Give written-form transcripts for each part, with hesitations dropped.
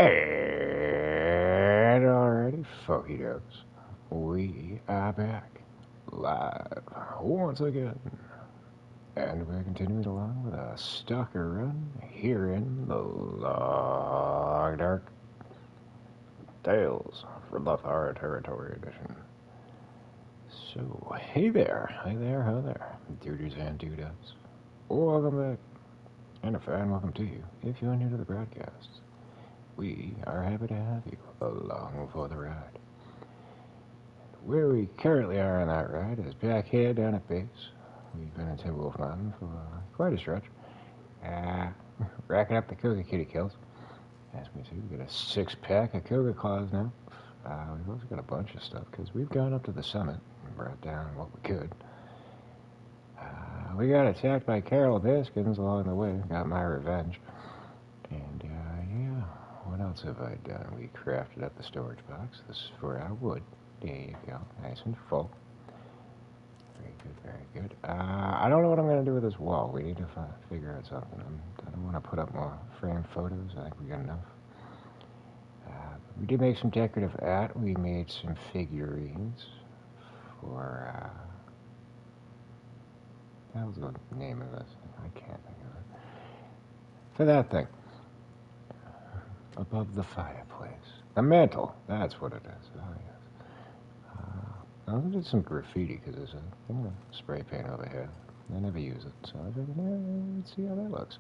And already, folky dokes, we are back live once again, and we're continuing along with a Stalker run here in the long dark Tales from the Far Territory edition. So, hey there, hi there, hi there, duders and dudettes. Welcome back, and a fan welcome to you if you're new to the broadcast. We are happy to have you along for the ride. Where we currently are on that ride is back here down at base. We've been in Timberwolf Mountain for quite a stretch. Racking up the cougar kitty kills. As we see, we got a 6-pack of cougar claws now. We've also got a bunch of stuff because we've gone up to the summit and brought down what we could. We got attacked by Carol Bearskins along the way. Got my revenge. And yeah, what else have I done? We crafted up the storage box. This is for our wood. There you go, nice and full. Very good, very good. I don't know what I'm going to do with this wall. We need to figure out something. I don't want to put up more frame photos. I think we got enough. We did make some decorative art. We made some figurines for, what was the name of this? I can't think of it. For that thing. Above the fireplace. The mantle. That's what it is. Oh, yes. I also did some graffiti because there's a thing of spray paint over here. I never use it, so I figured, let's see how that looks.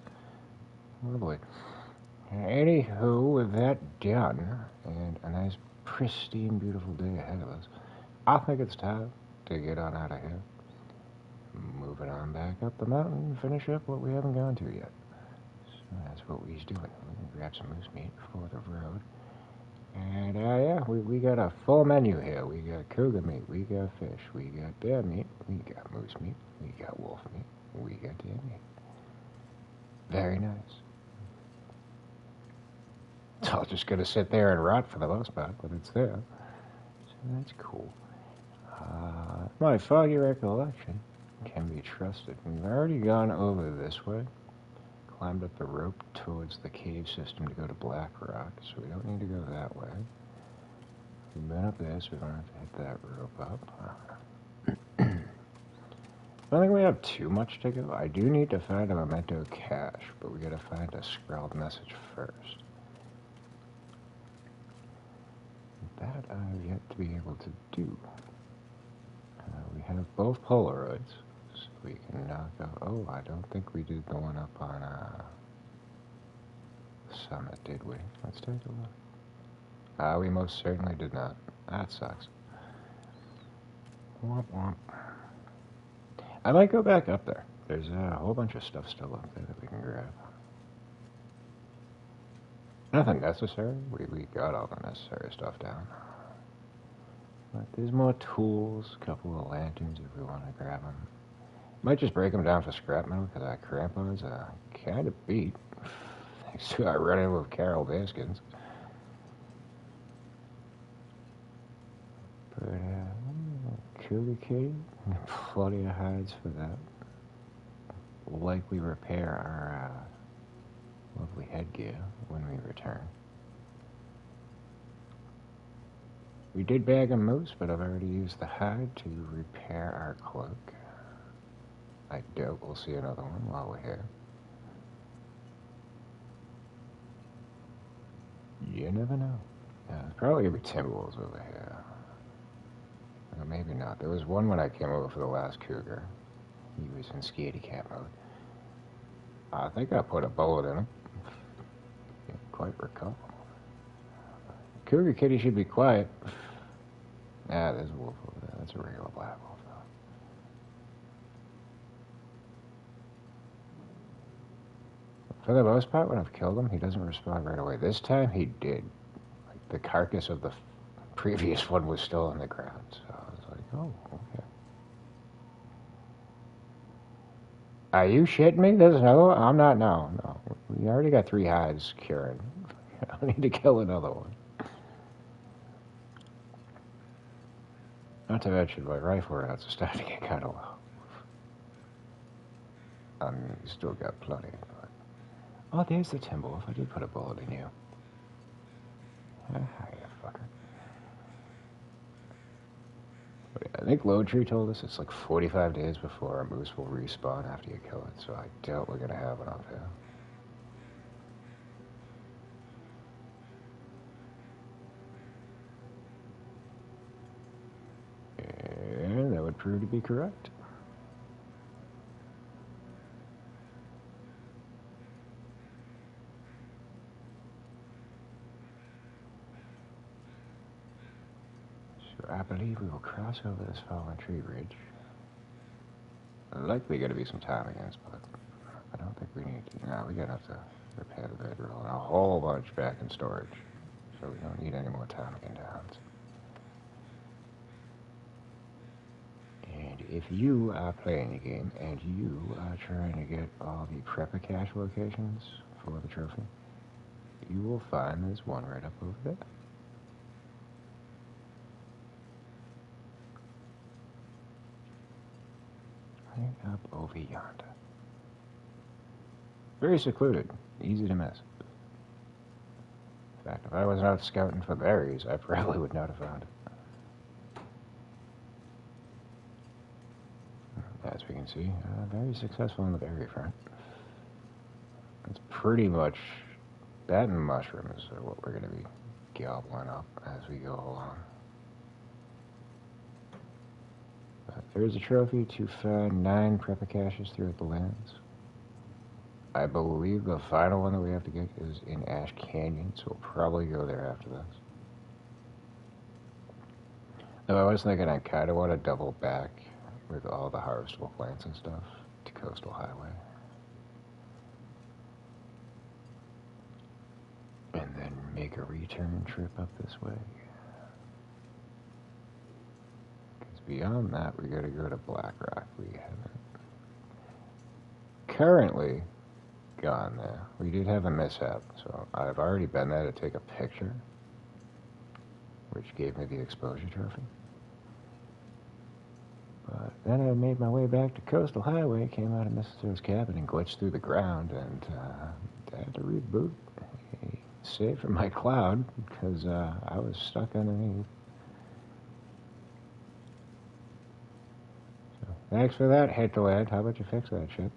Lovely. Anywho, with that done, and a nice, pristine, beautiful day ahead of us, I think it's time to get on out of here. Moving on back up the mountain and finish up what we haven't gone to yet. So that's what we're doing. We're going to grab some moose meat for the road. And yeah, we got a full menu here. We got cougar meat, we got fish, we got bear meat, we got moose meat, we got wolf meat, we got deer meat. Very nice. It's all just gonna sit there and rot for the most part, but it's there. So that's cool. My foggy recollection can be trusted. We've already gone over this way. Climbed up the rope towards the cave system to go to Black Rock, so we don't need to go that way. We've been up there, so we don't have to hit that rope up. I don't think we have too much to go. I do need to find a memento cache, but we gotta find a scrawled message first. That I've yet to be able to do. We have both Polaroids. So we can knock out. Oh, I don't think we did the one up on Summit, did we? Let's take a look. We most certainly did not. That sucks. Womp womp. I might go back up there. There's a whole bunch of stuff still up there that we can grab. Nothing necessary. We got all the necessary stuff down. But there's more tools, a couple of lanterns if we want to grab them. Might just break them down for scrap metal because our crampons are kind of beat. Thanks to our run-in with Carol Bearskins. But, cougar kitty, plenty of hides for that. We'll likely repair our lovely headgear when we return. We did bag a moose, but I've already used the hide to repair our cloak. I doubt we'll see another one while we're here. You never know. There's probably gonna be timberwolves over here. Or maybe not. There was one when I came over for the last cougar. He was in scaredy cat mode. I think I put a bullet in him. Can't quite recall. Cougar kitty should be quiet. There's a wolf over there. That's a regular black wolf, though. For the most part, when I've killed him, he doesn't respond right away. This time, he did. Like, the carcass of the previous one was still on the ground, so I was like, oh, okay. Are you shitting me? There's another one? I'm not, no. We already got 3 hides curing. I don't need to kill another one. Not to mention, my rifle rounds are starting to get kind of low. I mean, you still got plenty, but... Oh, there's the Timberwolf. I did put a bullet in you. You fucker. I think Lone Tree told us it's like 45 days before a moose will respawn after you kill it, so I doubt we're gonna have one up here. And that would prove to be correct. So I believe we will cross over this fallen tree ridge. Likely gonna be some ptarmigans, but I don't think we need to. No, we got enough to repair the bedroll and a whole bunch back in storage. So we don't need any more ptarmigan downs. And if you are playing the game and you are trying to get all the prepper cache locations for the trophy, you will find there's one right up over there. Right up over yonder. Very secluded, easy to miss. In fact, if I wasn't out scouting for berries, I probably would not have found it. As we can see, very successful on the berry front. It's pretty much that and mushrooms are what we're going to be gobbling up as we go along. But there's a trophy to find 9 prepper caches throughout the lands. I believe the final one that we have to get is in Ash Canyon, so we'll probably go there after this. Though I was thinking I kind of want to double back with all the harvestable plants and stuff to Coastal Highway. And then make a return trip up this way. Because beyond that, we gotta go to Black Rock. We haven't currently gone there. We did have a mishap, so I've already been there to take a picture, which gave me the exposure trophy. But then I made my way back to Coastal Highway, came out of Mr. Joe's cabin and glitched through the ground, and I had to reboot. Save from my cloud, because I was stuck underneath. So, thanks for that, Headland. How about you fix that shit?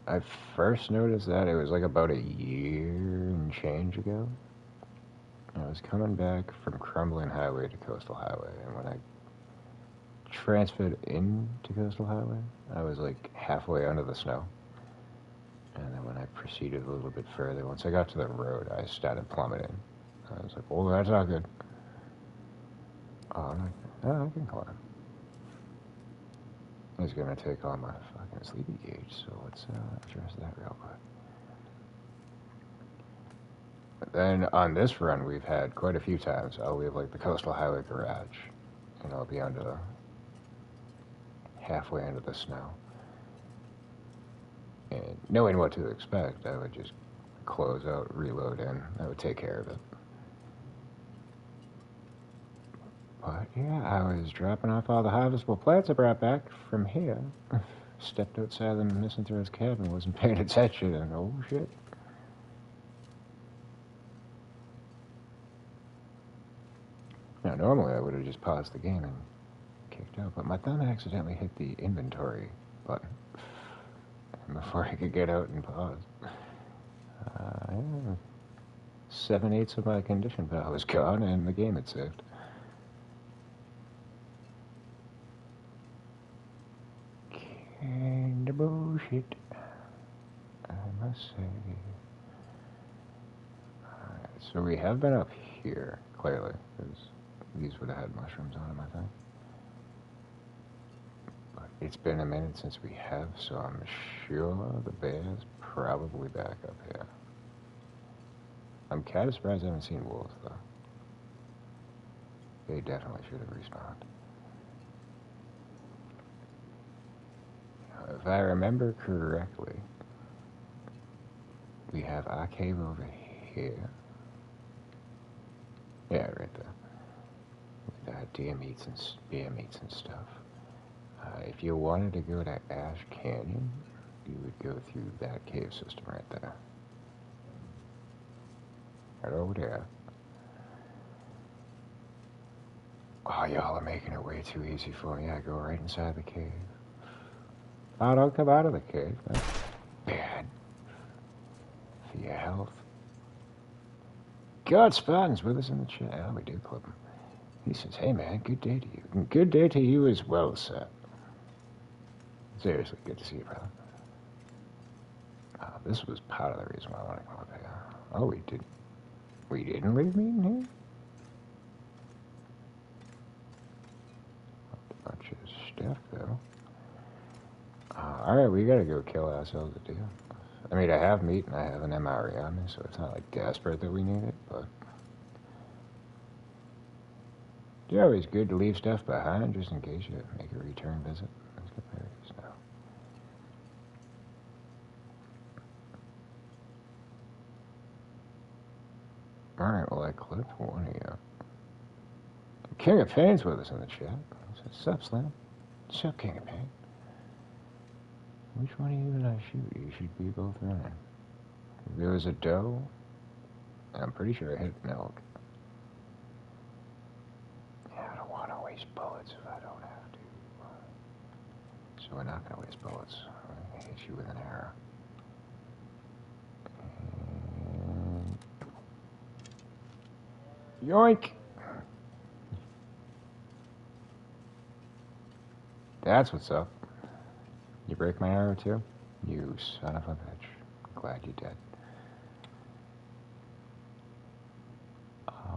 I first noticed that it was like about a year and change ago. I was coming back from Crumbling Highway to Coastal Highway, and when I transferred into Coastal Highway, I was like halfway under the snow. And then when I proceeded a little bit further, once I got to the road, I started plummeting. I was like, oh, that's not good. Oh, I can climb. I was going to take on my fucking sleepy gauge, so let's address that real quick. But then on this run, we've had quite a few times. I'll leave like the Coastal Highway garage, and I'll be under halfway into the snow. And knowing what to expect, I would just close out, reload in. I would take care of it. But yeah, I was dropping off all the harvestable plants I brought back from here. Stepped outside the Misanthrope's cabin, wasn't paying attention, and oh shit. Now, normally I would have just paused the game and kicked out, but my thumb accidentally hit the inventory button before I could get out and pause. 7/8 of my condition power was gone, and the game had saved. Kinda bullshit, I must say. Alright, so we have been up here, clearly, because these would have had mushrooms on them, I think. But it's been a minute since we have, so I'm sure the bear's probably back up here. I'm kind of surprised I haven't seen wolves, though. They definitely should have respawned. Now, if I remember correctly, we have our cave over here. Yeah, right there. With deer meats and bear meats and stuff. If you wanted to go to Ash Canyon, you would go through that cave system right there. Right over there. Oh, y'all are making it way too easy for me. I go right inside the cave. Oh, don't come out of the cave. That's bad for your health. God, Spartan's with us in the chat. Oh, we do clip him. He says, hey, man, good day to you. And good day to you as well, sir. Seriously, good to see you, brother. This was part of the reason why I wanted to come up here. Oh, we didn't leave me in here? A bunch of stuff, though. Alright, we gotta go kill ourselves a deal. I mean, I have meat and I have an MRE on me, so it's not like desperate that we need it, but it's always good to leave stuff behind just in case you make a return visit. Let's get berries now. Alright, well, I clipped one of you. King of Pain's with us in the chat. What's up, Slam? What's up, King of Pain? Which one of you did I shoot? You should be both running. There was a doe. I'm pretty sure I hit an elk. Yeah, I don't want to waste bullets if I don't have to. So we're not going to waste bullets. I'm going to hit you with an arrow. And... yoink! That's what's up. You break my arrow too? You son of a bitch. I'm glad you did.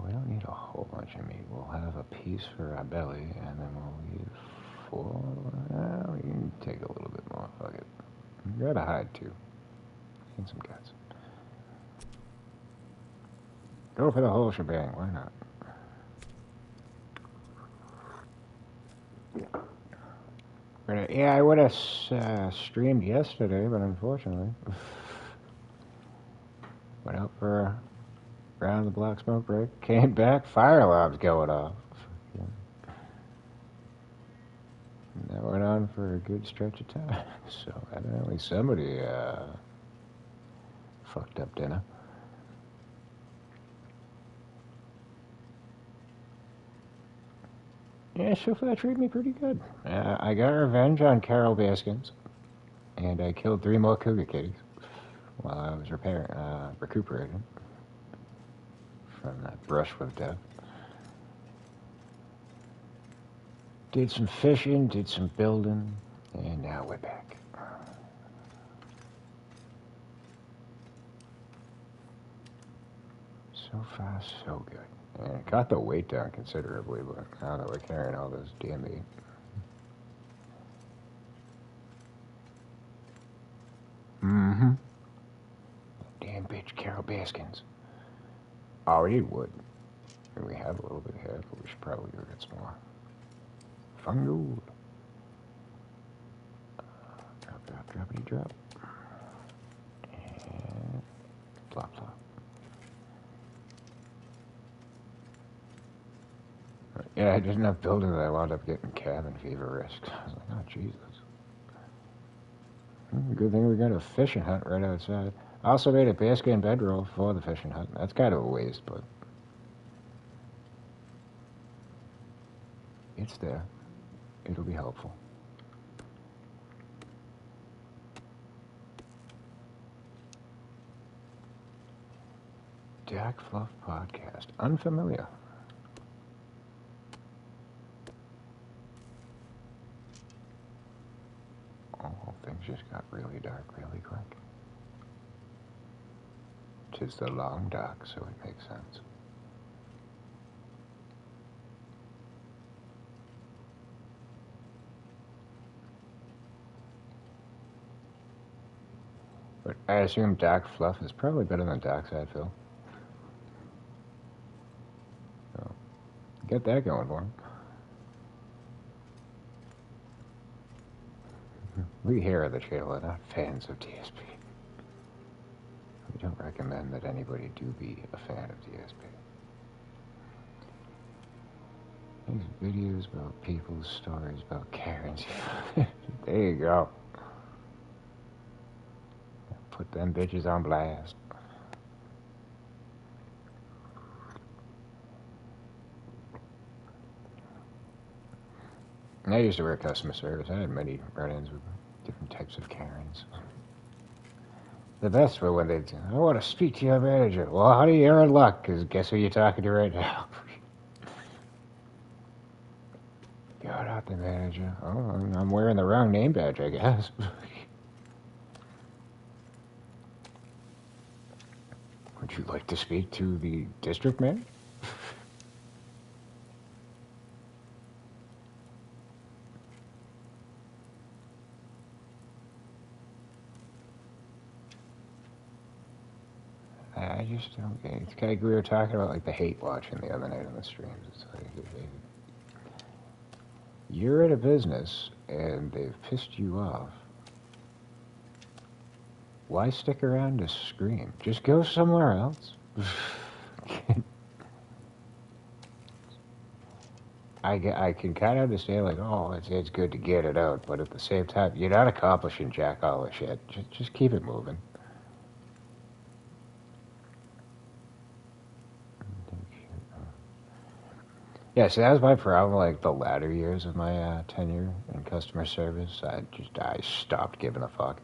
We don't need a whole bunch of meat. We'll have a piece for our belly, and then we'll leave 4. We can take a little bit more. Fuck it. You gotta hide too. And some guts. Go for the whole shebang. Why not? Yeah, I would have streamed yesterday, but unfortunately, went out for a round of the block smoke break, came back, fire alarms going off. And that went on for a good stretch of time. So evidently somebody fucked up dinner. Yeah, so far treated me pretty good. I got revenge on Carol Bearskins, and I killed 3 more cougar kitties while I was recuperating from that brush with death. Did some fishing, did some building, and now we're back. So far, so good. And it got the weight down considerably, but now that we're carrying all this damn meat. Mm-hmm. Damn bitch, Carol Bearskins. Oh, we need wood. And we have a little bit here, but we should probably go get some more. Fungo. Drop, drop, droppity drop. And plop, plop. Yeah, I didn't have building that I wound up getting cabin fever risks. I was like, oh, Jesus. Good thing we got a fishing hut right outside. I also made a bearskin bedroll for the fishing hut. That's kind of a waste, but it's there. It'll be helpful. Dak Fluff Podcast. Unfamiliar. Oh, things just got really dark really quick. 'Tis the long dark, so it makes sense. But I assume Dak Fluff is probably better than Dark Side Phil. So, get that going for him. We here at the channel are not fans of DSP. We don't recommend that anybody do be a fan of DSP. These videos about people's stories about Karens. There you go. Put them bitches on blast. And I used to work customer service. I had many run-ins with different types of Karens. The best were when they'd say, I want to speak to your manager. Well, honey, you're in luck, because guess who you're talking to right now? You're not the manager. Oh, I'm wearing the wrong name badge, I guess. Would you like to speak to the district manager? I just don't get it. It's like we were talking about like the hate watching the other night on the streams. It's like you're at a business and they've pissed you off. Why stick around to scream? Just go somewhere else. I can kind of understand, like, oh, it's good to get it out, but at the same time, you're not accomplishing jack all the shit. Just keep it moving. Yeah, see, that was my problem, like, the latter years of my tenure in customer service. I stopped giving a fuck.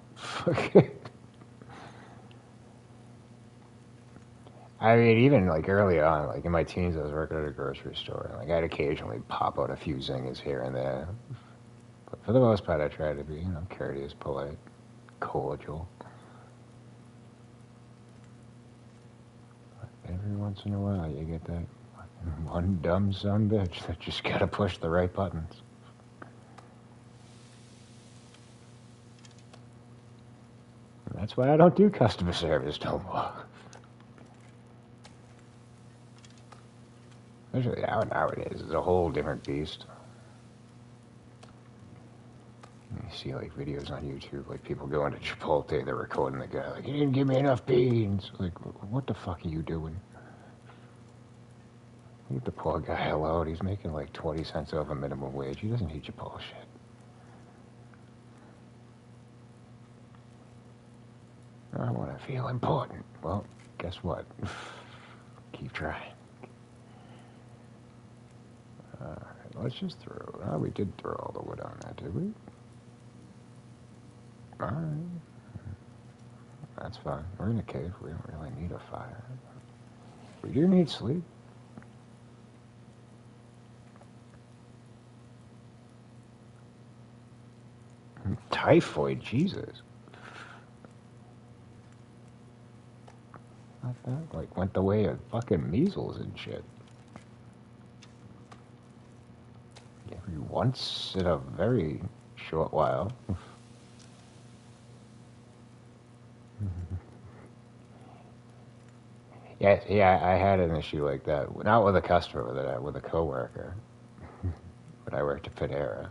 I mean, even, like, early on, like, in my teens, I was working at a grocery store. Like, I'd occasionally pop out a few zingers here and there. But for the most part, I tried to be, courteous, polite, cordial. But every once in a while, you get that one dumb son bitch that just gotta push the right buttons. And that's why I don't do customer service no more. Especially nowadays, it's a whole different beast. You see like videos on YouTube, like people going to Chipotle, they're recording the guy, like, you didn't give me enough beans. Like, what the fuck are you doing? Leave the poor guy alone. He's making like 20 cents over minimum wage. He doesn't need your bullshit. I want to feel important. Well, guess what? Keep trying. Alright, let's just throw. Oh, we did throw all the wood on that, did we? Alright. That's fine. We're in a cave. We don't really need a fire. We do need sleep. Typhoid, Jesus. Not that, like, went the way of fucking measles and shit. Every once in a very short while. Yeah, I had an issue like that. Not with a customer, with a coworker. But I worked at Panera.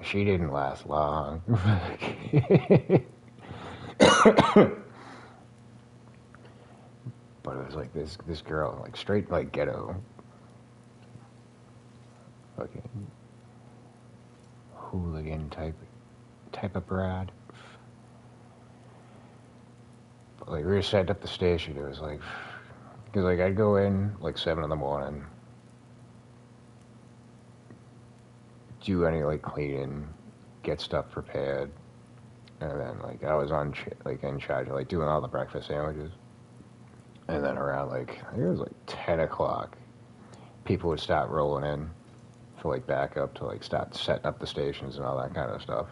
She didn't last long. But it was like this girl, like straight like ghetto, fucking hooligan type of broad. But like we were setting up the station, it was like, cause like I'd go in like 7 in the morning, do any like cleaning, get stuff prepared, and then like I was in charge of like doing all the breakfast sandwiches. And then around like, I think it was like 10 o'clock, people would start rolling in for like backup to like start setting up the stations and all that kind of stuff.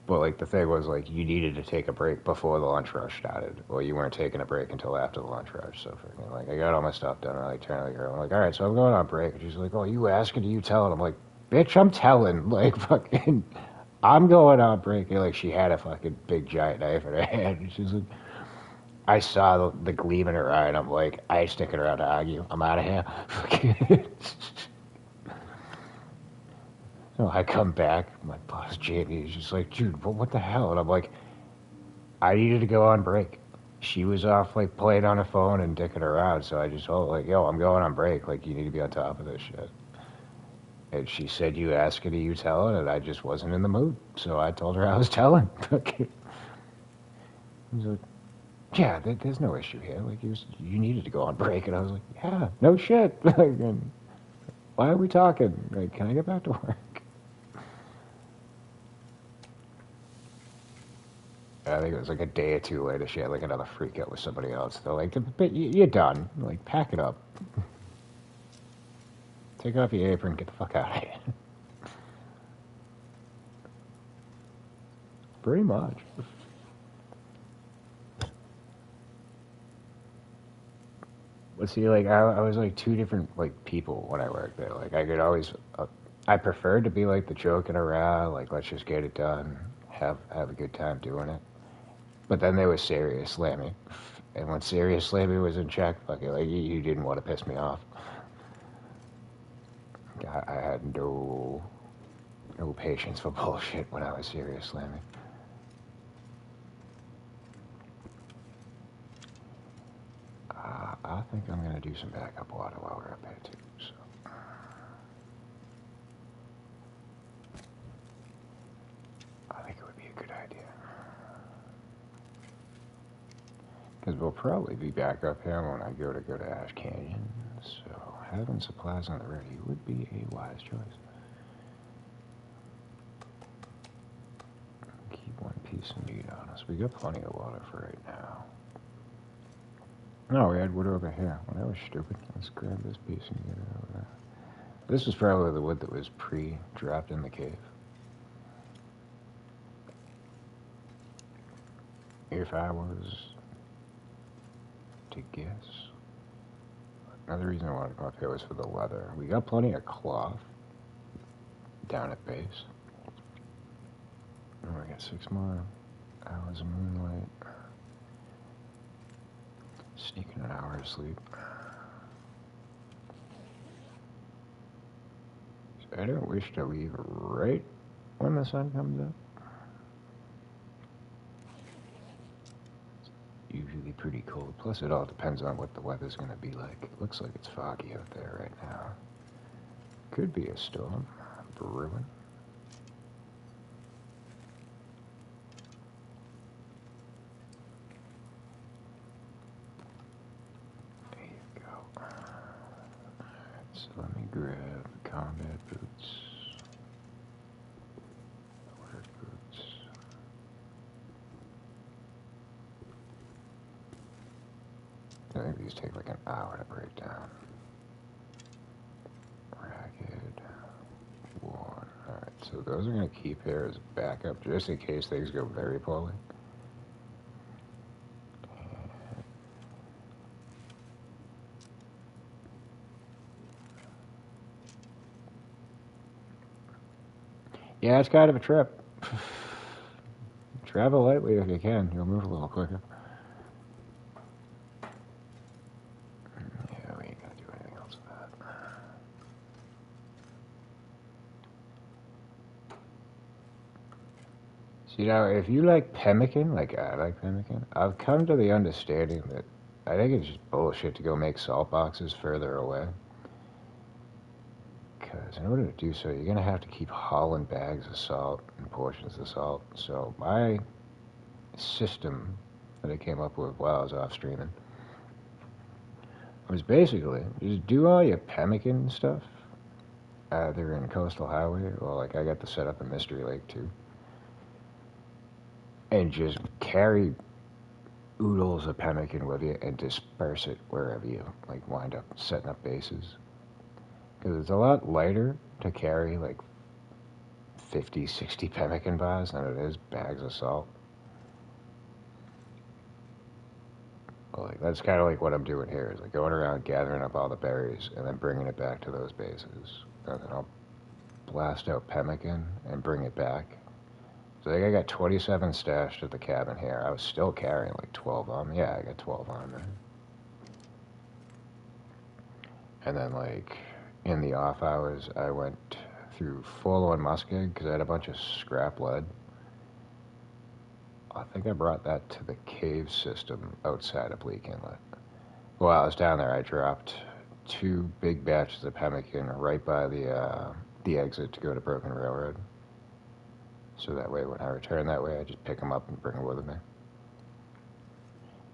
But like the thing was like you needed to take a break before the lunch rush started, or you weren't taking a break until after the lunch rush. So for like I got all my stuff done, and I like turned to the girl, I'm like, all right, so I'm going on break. And she's like, oh, you asking, do you telling? I'm like, bitch, I'm telling. Like fucking, I'm going on break. And like she had a fucking big giant knife in her hand, and she's like, I saw the gleam in her eye, and I'm like, I ain't sticking around to argue. I'm out of here. So I come back, my boss Jamie is just like, dude, what the hell? And I'm like, I needed to go on break. She was off like playing on her phone and dicking around, so I just told her like, yo, I'm going on break. Like, you need to be on top of this shit. And she said, you ask her, do you tell her? And I just wasn't in the mood. So I told her I was telling. Okay. He was like, yeah, there's no issue here. Like, you needed to go on break. And I was like, yeah, no shit. Like, and why are we talking? Like, can I get back to work? I think it was like a day or two later, she had like another freak out with somebody else. They're like, but you're done. Like, pack it up. Take off your apron, get the fuck out of here. Pretty much. But see, like, I was like two different, like, people when I worked there. Like, I could always, I preferred to be like the joking around, like, let's just get it done, have a good time doing it. But then there was Serious Slammy. And when Serious Slammy was in check, fuck it, like, you didn't want to piss me off. I had no patience for bullshit when I was Serious Slammy. I think I'm going to do some backup water while we're up there, too. So. I think it would be a good idea. Because we'll probably be back up here when I go to Ash Canyon. So having supplies on the ready would be a wise choice. Keep one piece of meat on us. We got plenty of water for right now. No, we had wood over here. Well, that was stupid. Let's grab this piece and get it over there. This was probably the wood that was pre-dropped in the cave. If I was to guess. Another reason I wanted to come up here was for the leather. We got plenty of cloth down at base. Oh, we got 6 more hours of moonlight. Sneaking an hour of sleep. So I don't wish to leave right when the sun comes up. It's usually pretty cold. Plus, it all depends on what the weather's going to be like. It looks like it's foggy out there right now. Could be a storm brewing. So let me grab the combat boots. Work boots. I think these take like an hour to break down. Ragged. One. Alright, so those are going to keep here as backup just in case things go very poorly. Yeah, it's kind of a trip. Travel lightly if you can. You'll move a little quicker. Yeah, we ain't gonna do anything else with that. See, now, if you like pemmican, like I like pemmican, I've come to the understanding that I think it's just bullshit to go make salt boxes further away. Because in order to do so, you're going to have to keep hauling bags of salt and portions of salt. So my system that I came up with while I was off streaming was basically just do all your pemmican stuff either in Coastal Highway or like I got the setup in Mystery Lake too. And just carry oodles of pemmican with you and disperse it wherever you like wind up setting up bases. Because it's a lot lighter to carry like 50, 60 pemmican bars than it is bags of salt. Well, like, that's kind of like what I'm doing here, is like going around gathering up all the berries and then bringing it back to those bases. And then I'll blast out pemmican and bring it back. So I think I got 27 stashed at the cabin here. I was still carrying like 12 on me. Yeah, I got 12 on me. And then like in the off hours, I went through Forlorn Muskeg because I had a bunch of scrap lead. I think I brought that to the cave system outside of Bleak Inlet. While I was down there, I dropped 2 big batches of pemmican right by the the exit to go to Broken Railroad. So that way, when I return that way, I just pick them up and bring them with me.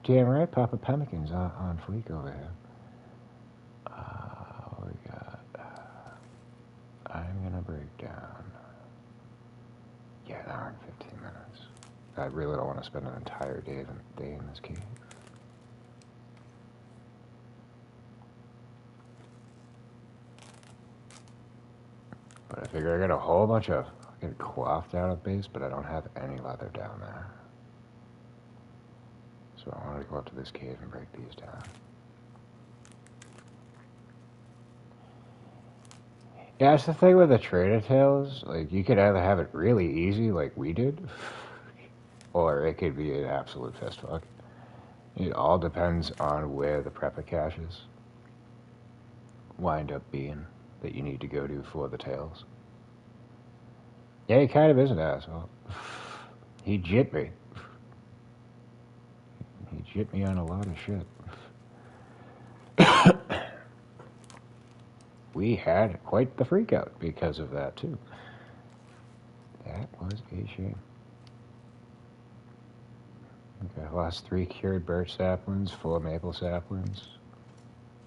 Damn right, Papa Pemmican's on fleek over here. We got... I'm gonna break down... Yeah, an hour and 15 minutes. I really don't want to spend an entire day in this cave. But I figure I got a whole bunch of fucking cloth down at base, but I don't have any leather down there. So I wanted to go up to this cave and break these down. Yeah, it's the thing with the Trader Tales. Like, you could either have it really easy, like we did, or it could be an absolute fistfuck. It all depends on where the prepper caches wind up being that you need to go to for the tails. Yeah, he kind of is an asshole. He jipped me. He jipped me on a lot of shit. We had quite the freak out because of that, too. That was a shame. Okay, I lost 3 cured birch saplings, 4 maple saplings.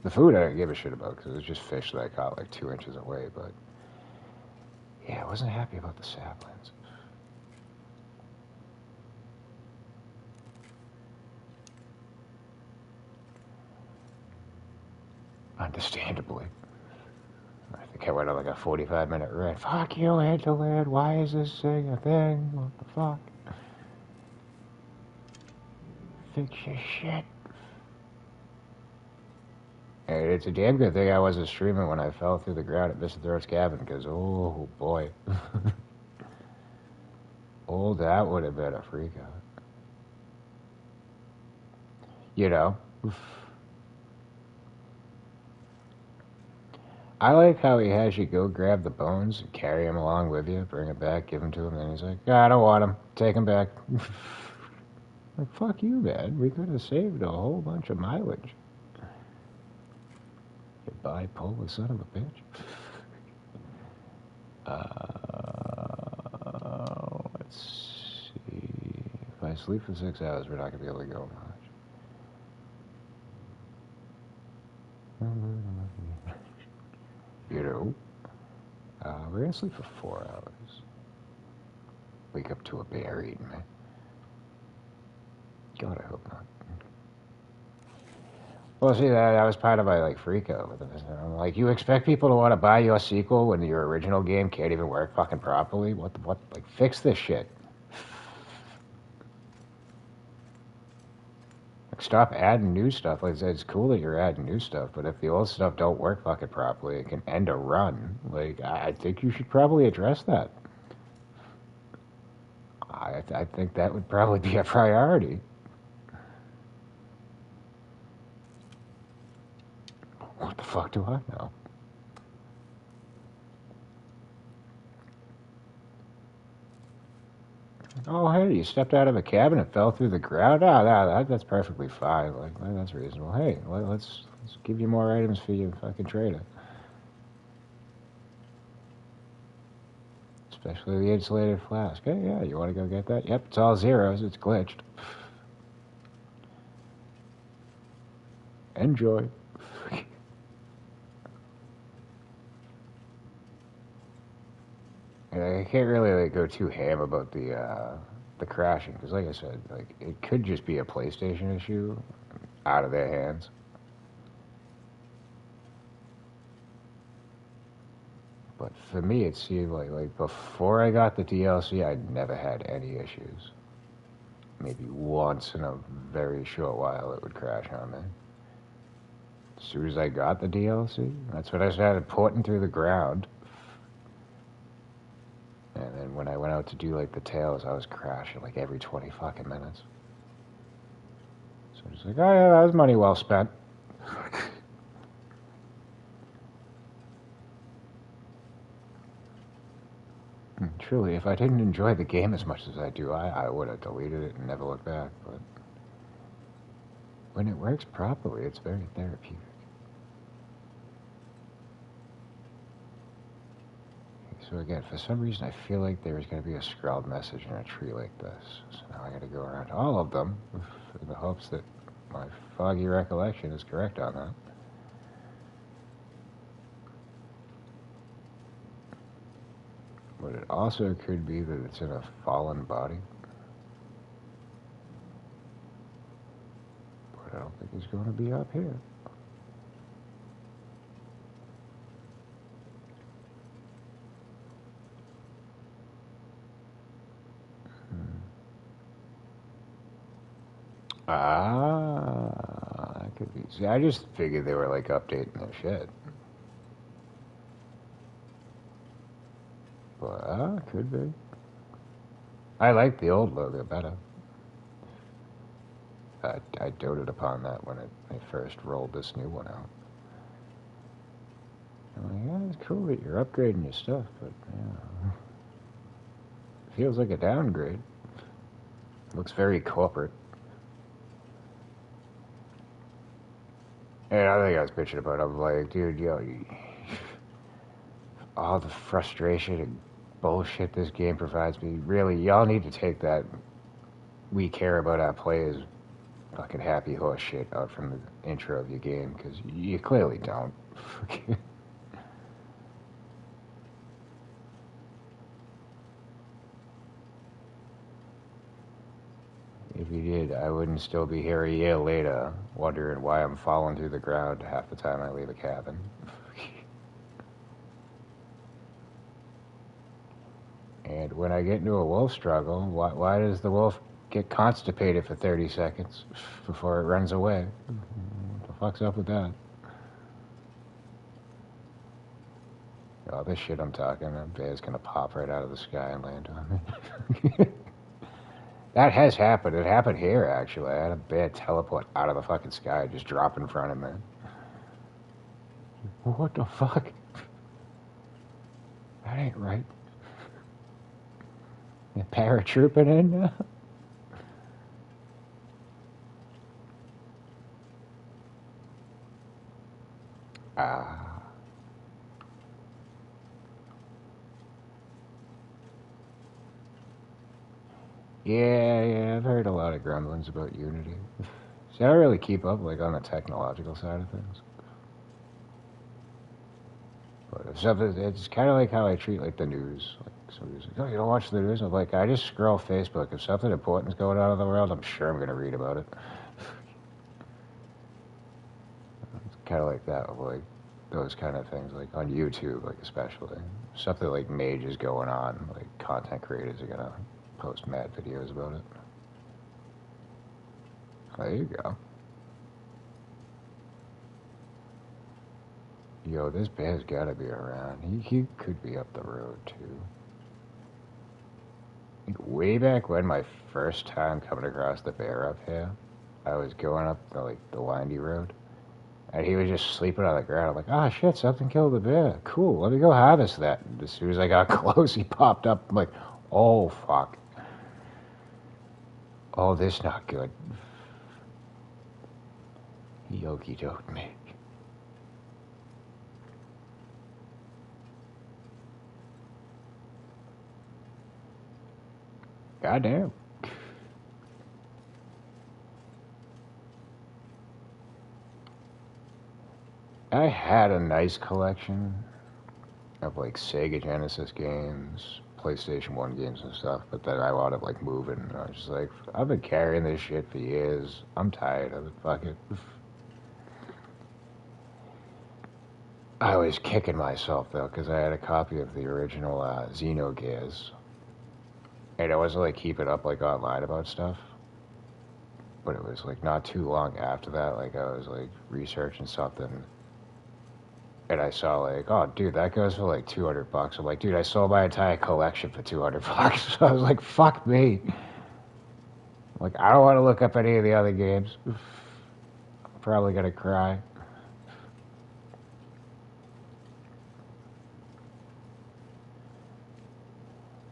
The food I didn't give a shit about because it was just fish that I caught like 2 inches away, but yeah, I wasn't happy about the saplings. Understandably. I think I went on like a 45-minute rant. Fuck you, Interland. Why is this thing a thing? What the fuck? Fix your shit. And it's a damn good thing I wasn't streaming when I fell through the ground at Mr. Throat's cabin, because, oh boy. Oh, that would have been a freak out. You know? I like how he has you go grab the bones and carry them along with you, bring it back, give them to him, and then he's like, I don't want them. Take them back. Like, fuck you, man. We could have saved a whole bunch of mileage. You bipolar son of a bitch. Let's see. If I sleep for 6 hours, we're not going to be able to go much. You know? We're going to sleep for 4 hours. Wake up to a bear eating me. God, I hope not. Well, see, that was part of my, like, freak out with this. I'm like, you expect people to want to buy your sequel when your original game can't even work fucking properly? What, like, fix this shit. Like, stop adding new stuff. Like I said, it's cool that you're adding new stuff, but if the old stuff don't work fucking properly, it can end a run. Like, I think you should probably address that. I think that would probably be a priority. What the fuck do I know? Oh, hey, you stepped out of a cabin and fell through the ground? That's perfectly fine. Like, that's reasonable. Hey, let's give you more items for your fucking trader. Especially the insulated flask. Hey, yeah, you want to go get that? Yep, it's all zeros. It's glitched. Enjoy. I can't really like go too ham about the crashing because, like I said, like it could just be a PlayStation issue out of their hands. But for me, it seemed like before I got the DLC, I never had any issues. Maybe once in a very short while it would crash on me. As soon as I got the DLC, that's when I started porting through the ground. And then when I went out to do like the tails, I was crashing like every 20 fucking minutes. So I'm just like, oh yeah, that was money well spent. Truly, if I didn't enjoy the game as much as I do, I would have deleted it and never looked back. But when it works properly, it's very therapeutic. So again, for some reason, I feel like there was going to be a scrawled message in a tree like this. So now I got to go around all of them in the hopes that my foggy recollection is correct on that. But it also could be that it's in a fallen body. But I don't think it's going to be up here. That could be. See, I just figured they were like updating their shit. But could be. I like the old logo better. I doted upon that when I first rolled this new one out. I'm like, yeah, it's cool that you're upgrading your stuff, but yeah, it feels like a downgrade. Looks very corporate. And I think I was bitching about it. I'm like, dude, all the frustration and bullshit this game provides me, really, y'all need to take that we care about our players fucking happy horse shit out from the intro of your game, because you clearly don't. If you did, I wouldn't still be here a year later, wondering why I'm falling through the ground half the time I leave a cabin. And when I get into a wolf struggle, why does the wolf get constipated for 30 seconds before it runs away? What the fuck's up with that? All this shit I'm talking, a bear's gonna pop right out of the sky and land on me. That has happened. It happened here, actually. I had a bear teleport out of the fucking sky, just drop in front of me. What the fuck? That ain't right. You're paratrooping in now? Yeah, I've heard a lot of grumblings about Unity. See, I don't really keep up, like, on the technological side of things. But if something, it's kind of like how I treat, like, the news. Like, somebody's like, oh, you don't watch the news? I'm like, I just scroll Facebook. If something important's going on in the world, I'm sure I'm going to read about it. It's kind of like that, like, those kind of things, like, on YouTube, like, especially. Something, like, major's going on, like, content creators are going to post mad videos about it. There you go. Yo, this bear's gotta be around. He could be up the road, too. Like, way back when, my first time coming across the bear up here, I was going up the windy road, and he was just sleeping on the ground. I'm like, oh shit, something killed the bear. Cool, let me go harvest that. And as soon as I got close, he popped up. I'm like, oh fuck. Oh, this not good. Yogi dote me. Goddamn. I had a nice collection of like Sega Genesis games, PlayStation 1 games and stuff, but then I wound up like moving, and I was just like, I've been carrying this shit for years. I'm tired of it. Fuck it. I was kicking myself though, because I had a copy of the original Xenogears, and I wasn't like keeping up like online about stuff. But it was like not too long after that, like I was like researching something, and I saw like, oh dude, that goes for like $200. I'm like, dude, I sold my entire collection for $200. So I was like, fuck me. Like, I don't want to look up any of the other games. I'm probably gonna cry.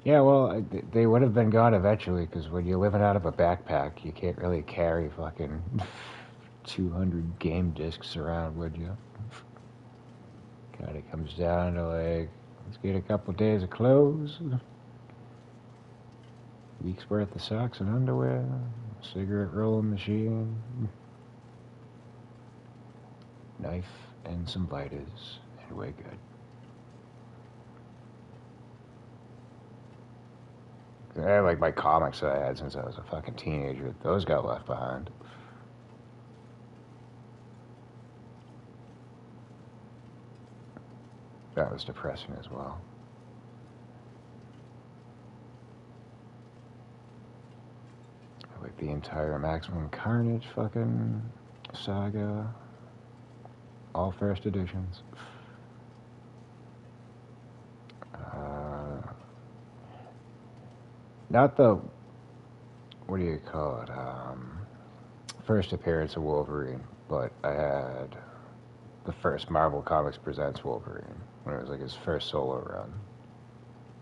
Yeah, well, they would have been gone eventually, because when you're living out of a backpack, you can't really carry fucking 200 game discs around, would you? Kind of comes down to like Let's get a couple days of clothes, week's worth of socks and underwear, cigarette rolling machine, knife, and some vitals, and we're good. I had like my comics that I had since I was a fucking teenager. Those got left behind. That was depressing as well. Like the entire Maximum Carnage fucking saga. All first editions. Not the, what do you call it? First appearance of Wolverine, but I had the first Marvel Comics Presents Wolverine when it was like his first solo run.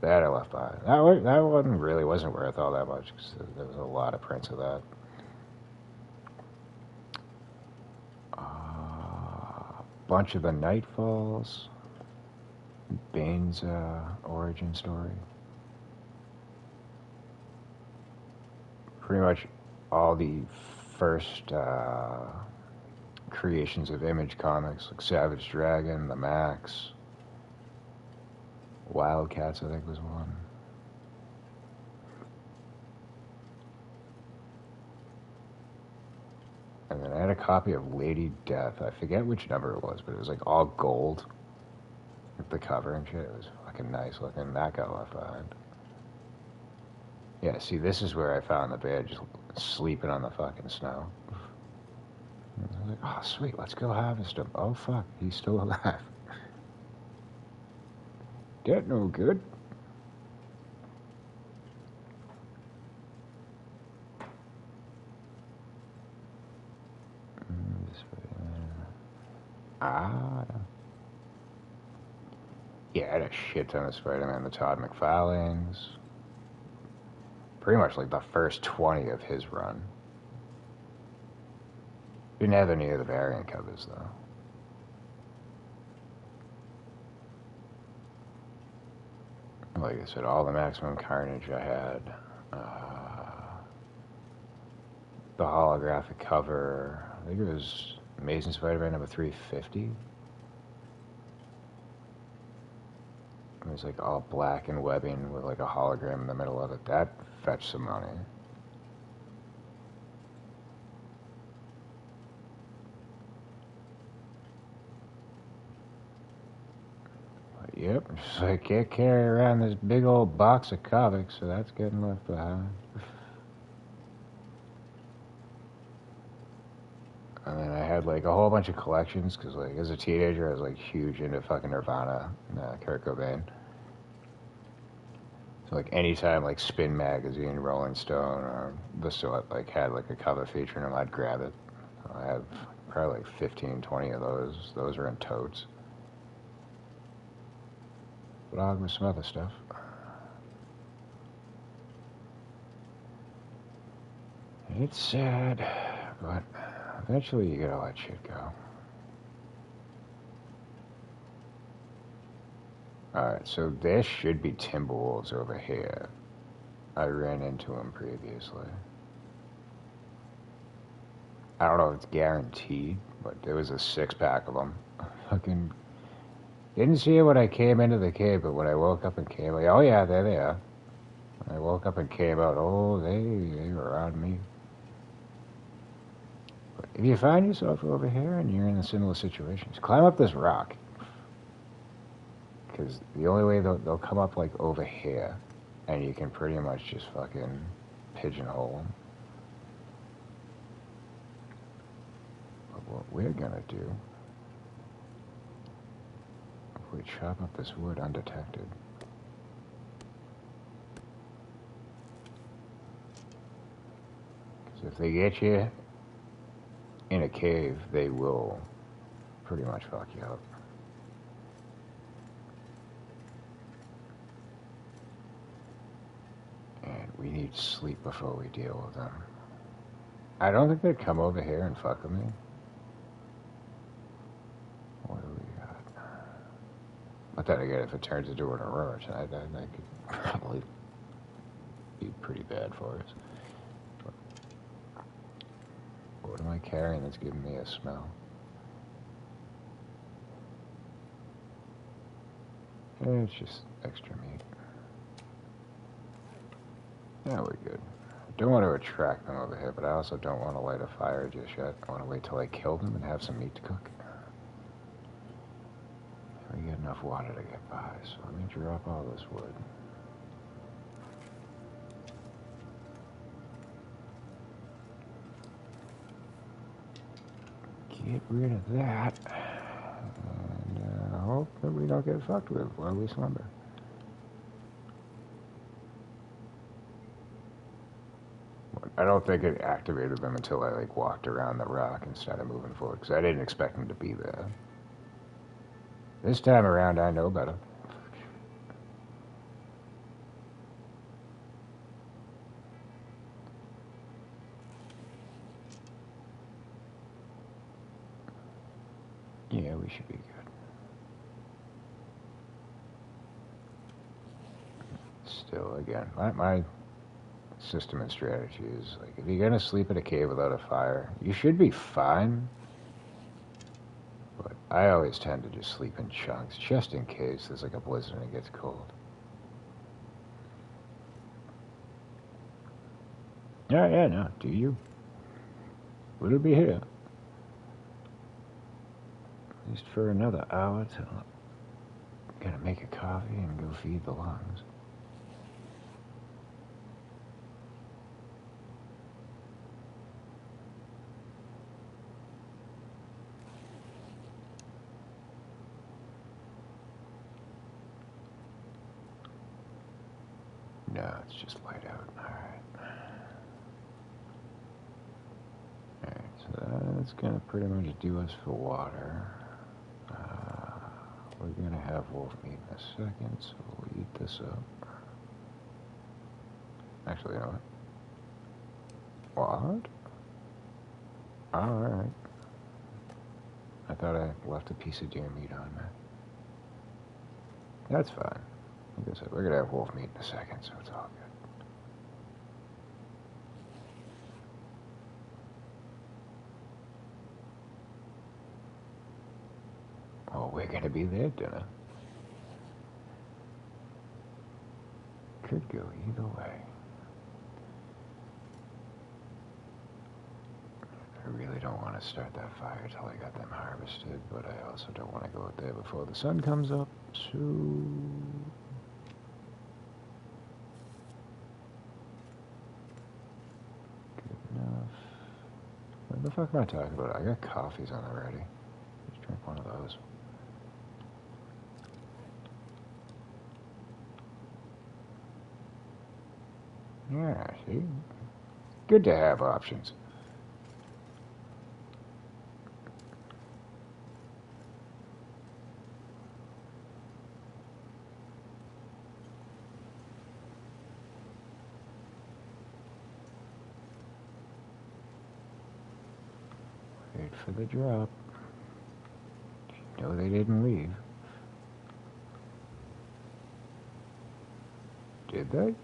That I left behind. That one really wasn't worth all that much because there was a lot of prints of that. Bunch of the Nightfalls. Bane's origin story. Pretty much all the first creations of Image Comics, like Savage Dragon, The Max, Wildcats, I think was one. And then I had a copy of Lady Death. I forget which number it was, but it was like all gold. With the cover and shit. It was fucking nice looking. That got left behind. Yeah, see, this is where I found the bear just sleeping on the fucking snow. I was like, oh, sweet, let's go harvest him. Oh, fuck, he's still alive. That no good. Yeah, I had a shit ton of Spider-Man, the Todd McFarlane's. Pretty much like the first 20 of his run. Didn't have any of the variant covers, though. Like I said, all the Maximum Carnage I had. The holographic cover. I think it was Amazing Spider-Man number 350. It was like all black and webbing with like a hologram in the middle of it. That fetched some money. But yep, just like can't carry around this big old box of comics, so that's getting left behind. And then I had like a whole bunch of collections because like as a teenager I was like huge into fucking Nirvana and Kurt Cobain. So like anytime like Spin Magazine, Rolling Stone, or the sort like had like a cover featuring them, I'd grab it. I have probably like 15, 20 of those. Those are in totes. But along with some other stuff. It's sad, but eventually you gotta let shit go. Alright, so there should be Timberwolves over here. I ran into them previously. I don't know if it's guaranteed, but there was a 6-pack of them. Fucking didn't see it when I came into the cave, but when I woke up and came, like, oh yeah, there they are. When I woke up and came out, oh, they were on me. But if you find yourself over here and you're in a similar situation, just climb up this rock. Because the only way they'll come up like over here, and you can pretty much just fucking pigeonhole them. But what we're gonna do, if we chop up this wood undetected, because if they get you in a cave, they will pretty much fuck you up. And we need sleep before we deal with them. I don't think they'd come over here and fuck with me. What do we got? But then again, if it turns into an aurora tonight, then that could probably be pretty bad for us. But what am I carrying that's giving me a smell? It's just extra meat. Yeah, we're good. I don't want to attract them over here, but I also don't want to light a fire just yet. I want to wait till I kill them and have some meat to cook. We get enough water to get by, so let me drop all this wood. Get rid of that, and hope that we don't get fucked with while we slumber. I don't think it activated them until I like walked around the rock and started moving forward, because I didn't expect them to be there. This time around, I know better. Yeah, we should be good. Still, again, my system and strategy is, like, if you're going to sleep in a cave without a fire, you should be fine. But I always tend to just sleep in chunks, just in case there's like a blizzard and it gets cold. Yeah, no, do you? We'll be here. At least for another hour till I'm gonna make a coffee and go feed the lungs. No, it's just light out. Alright, so that's gonna pretty much do us for water. We're gonna have wolf meat in a second, so we'll eat this up. Actually, you know what? What? Alright. I thought I left a piece of deer meat on there. That's fine. Like I said, we're gonna have wolf meat in a second, so it's all good. Oh, we're gonna be there at dinner. Could go either way. I really don't want to start that fire till I got them harvested, but I also don't want to go out there before the sun comes up, so... Good enough. What the fuck am I talking about? I got coffees on the ready. Just drink one of those. Yeah, see? Good to have options. Wait for the drop. No, they didn't leave. Did they?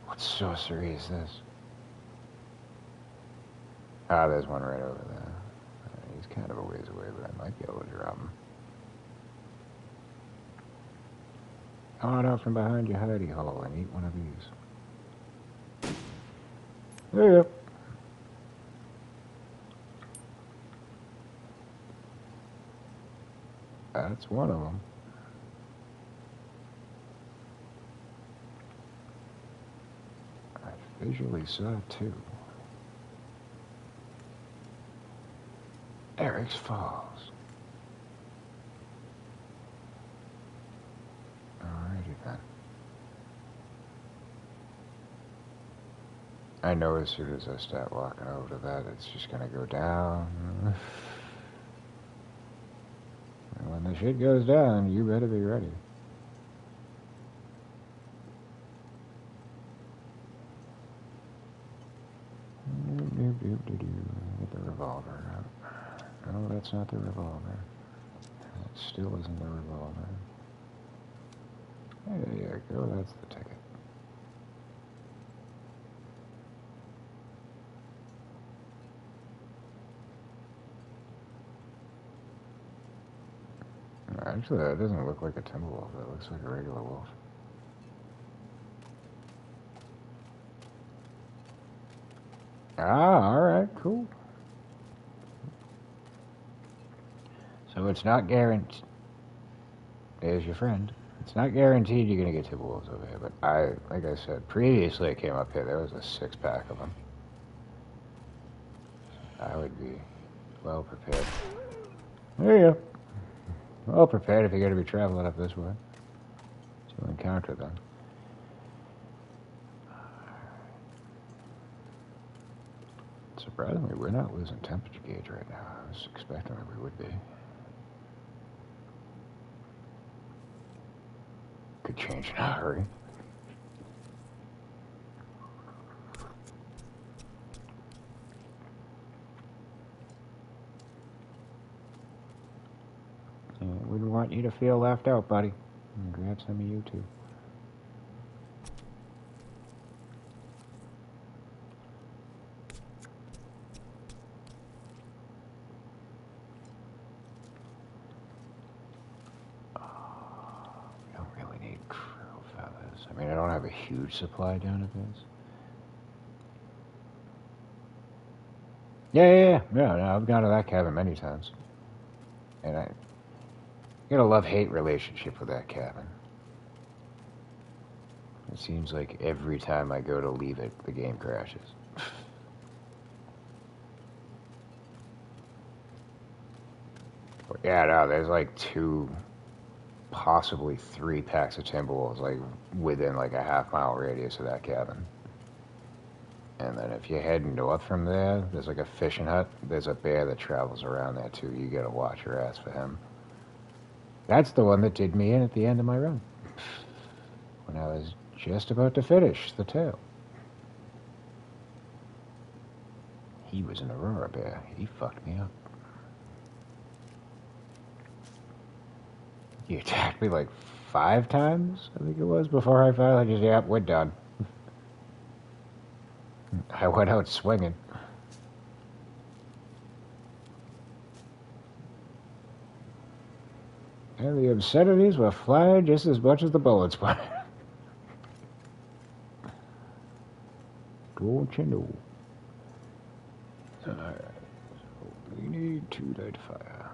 What sorcery is this? Ah, there's one right over there. He's kind of a ways away, but I might be able to drop him. Come on out from behind your hidey hole and eat one of these. There you go. That's one of them. I visually saw two. Eric's Falls. Alrighty then. I know as soon as I start walking over to that, it's just gonna go down. And when the shit goes down, you better be ready. Get the revolver out. No, that's not the revolver. That still isn't the revolver. There you go, that's the ticket. Actually, that doesn't look like a timber wolf. That looks like a regular wolf. Ah, alright, cool. So it's not guaranteed. There's your friend. It's not guaranteed you're going to get timber wolves over here, but like I said, previously I came up here, there was a 6-pack of them. I would be well prepared. There you go. Well prepared if you're going to be traveling up this way to encounter them. Surprisingly, we're not losing temperature gauge right now. I was expecting that we would be. Could change in a hurry. Wouldn't want you to feel left out, buddy. And grab some of you too. We don't really need crow feathers. I mean, I don't have a huge supply down at this. Yeah, no, I've gone to that cabin many times. And I got a love-hate relationship with that cabin. It seems like every time I go to leave it, the game crashes. Yeah, no, there's like 2, possibly 3 packs of timber wolves, like within like a half-mile radius of that cabin. And then if you head north from there, there's like a fishing hut. There's a bear that travels around there too. You gotta watch your ass for him. That's the one that did me in at the end of my run. When I was just about to finish the tail. He was an Aurora bear. He fucked me up. He attacked me like 5 times, I think it was, before I finally just, yep, we're done. I went out swinging. And the obscenities were flying just as much as the bullets were. Don't you know? Alright, so we need to light fire.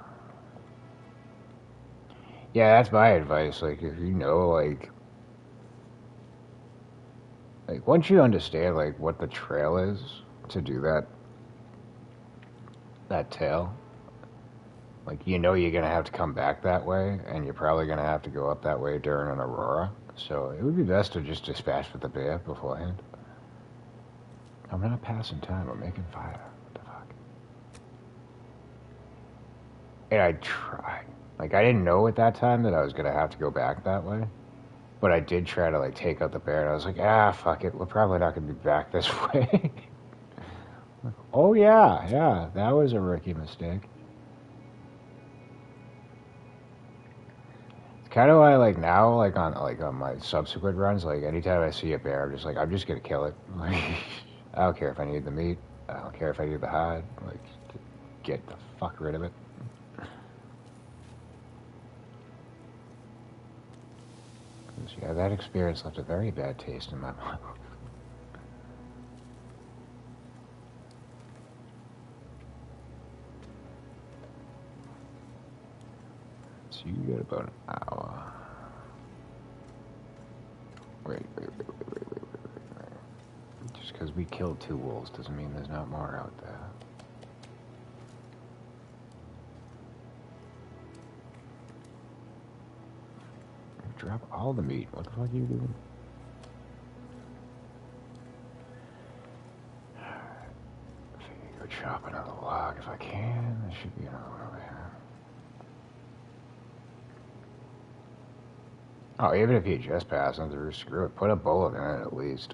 Yeah, that's my advice. Like, if you know, like once you understand, like, what the trail is to do that tail, like, you know you're gonna have to come back that way, and you're probably gonna have to go up that way during an aurora. So it would be best to just dispatch with the bear beforehand. I'm not passing time. I'm making fire. What the fuck? And I tried. Like, I didn't know at that time that I was gonna have to go back that way. But I did try to, like, take out the bear, and I was like, fuck it. We're probably not gonna be back this way. Oh, yeah. That was a rookie mistake. It's kind of why, like, now, like on my subsequent runs, like, anytime I see a bear, I'm just gonna kill it. Like, I don't care if I need the meat. I don't care if I need the hide. Like, get the fuck rid of it. Yeah, that experience left a very bad taste in my mouth. So you got about an hour. Wait. Just because we killed 2 wolves doesn't mean there's not more out there. Drop all the meat. What the fuck are you doing? I think I go chop another log if I can. There should be another one over here. Oh, even if you just pass them through, screw it. Put a bullet in it at least.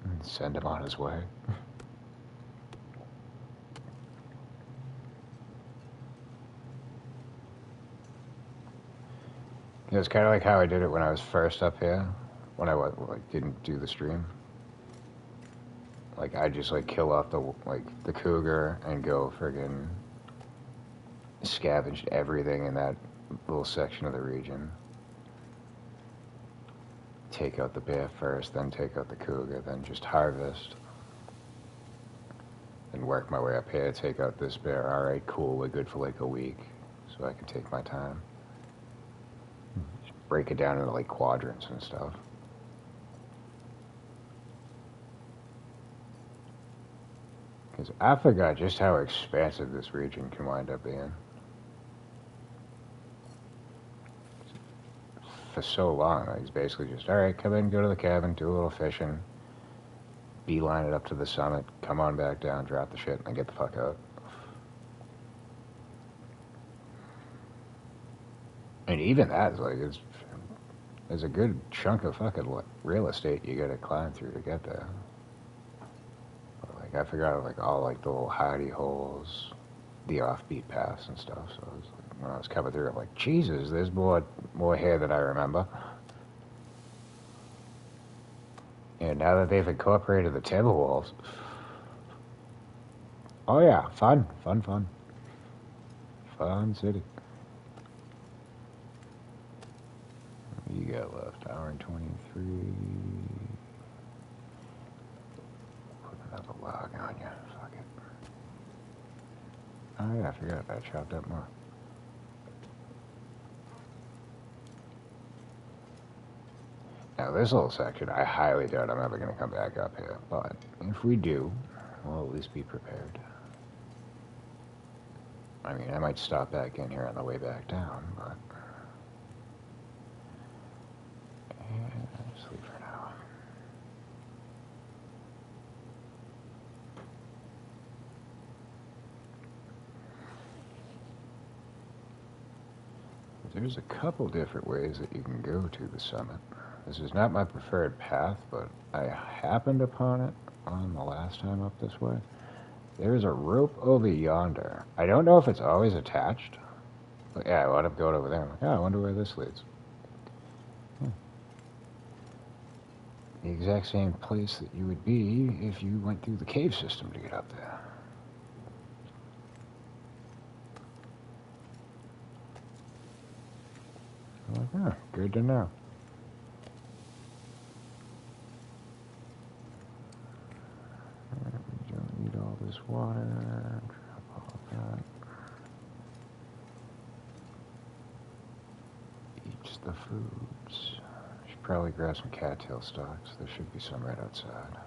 And send him on his way. Yeah, it's kind of like how I did it when I was first up here, when I didn't do the stream. Like I just like kill off the cougar and go friggin' scavenge everything in that little section of the region. Take out the bear first, then take out the cougar, then just harvest. And work my way up here, take out this bear. Alright, cool, we're good for like a week. So I can take my time. Just break it down into like quadrants and stuff. Because I forgot just how expansive this region can wind up being. For so long, like, it's basically just, alright, come in, go to the cabin, do a little fishing, beeline it up to the summit, come on back down, drop the shit, and then get the fuck out. And even that is like, there's a good chunk of fucking real estate you gotta climb through to get there. But, like, I forgot like all like the little hidey holes, the offbeat paths and stuff. So it was like, when I was coming through, I'm like, Jesus, there's more here than I remember. And now that they've incorporated the timber walls, oh yeah, fun city. What you got left? Hour and 23. Put another log on you. Fuck it. Oh yeah, I forgot I chopped up more. Now this little section, I highly doubt I'm ever going to come back up here, but if we do, we'll at least be prepared. I mean, I might stop back in here on the way back down, but... yeah, just leave for now. There's a couple different ways that you can go to the summit. This is not my preferred path, but I happened upon it on the last time up this way. There's a rope over yonder. I don't know if it's always attached. But yeah, I wound up going over there. I'm like, oh, I wonder where this leads. The exact same place that you would be if you went through the cave system to get up there. I'm like, oh, good to know. We don't need all this water. Drop all that. Eats the foods. Should probably grab some cattail stalks. There should be some right outside.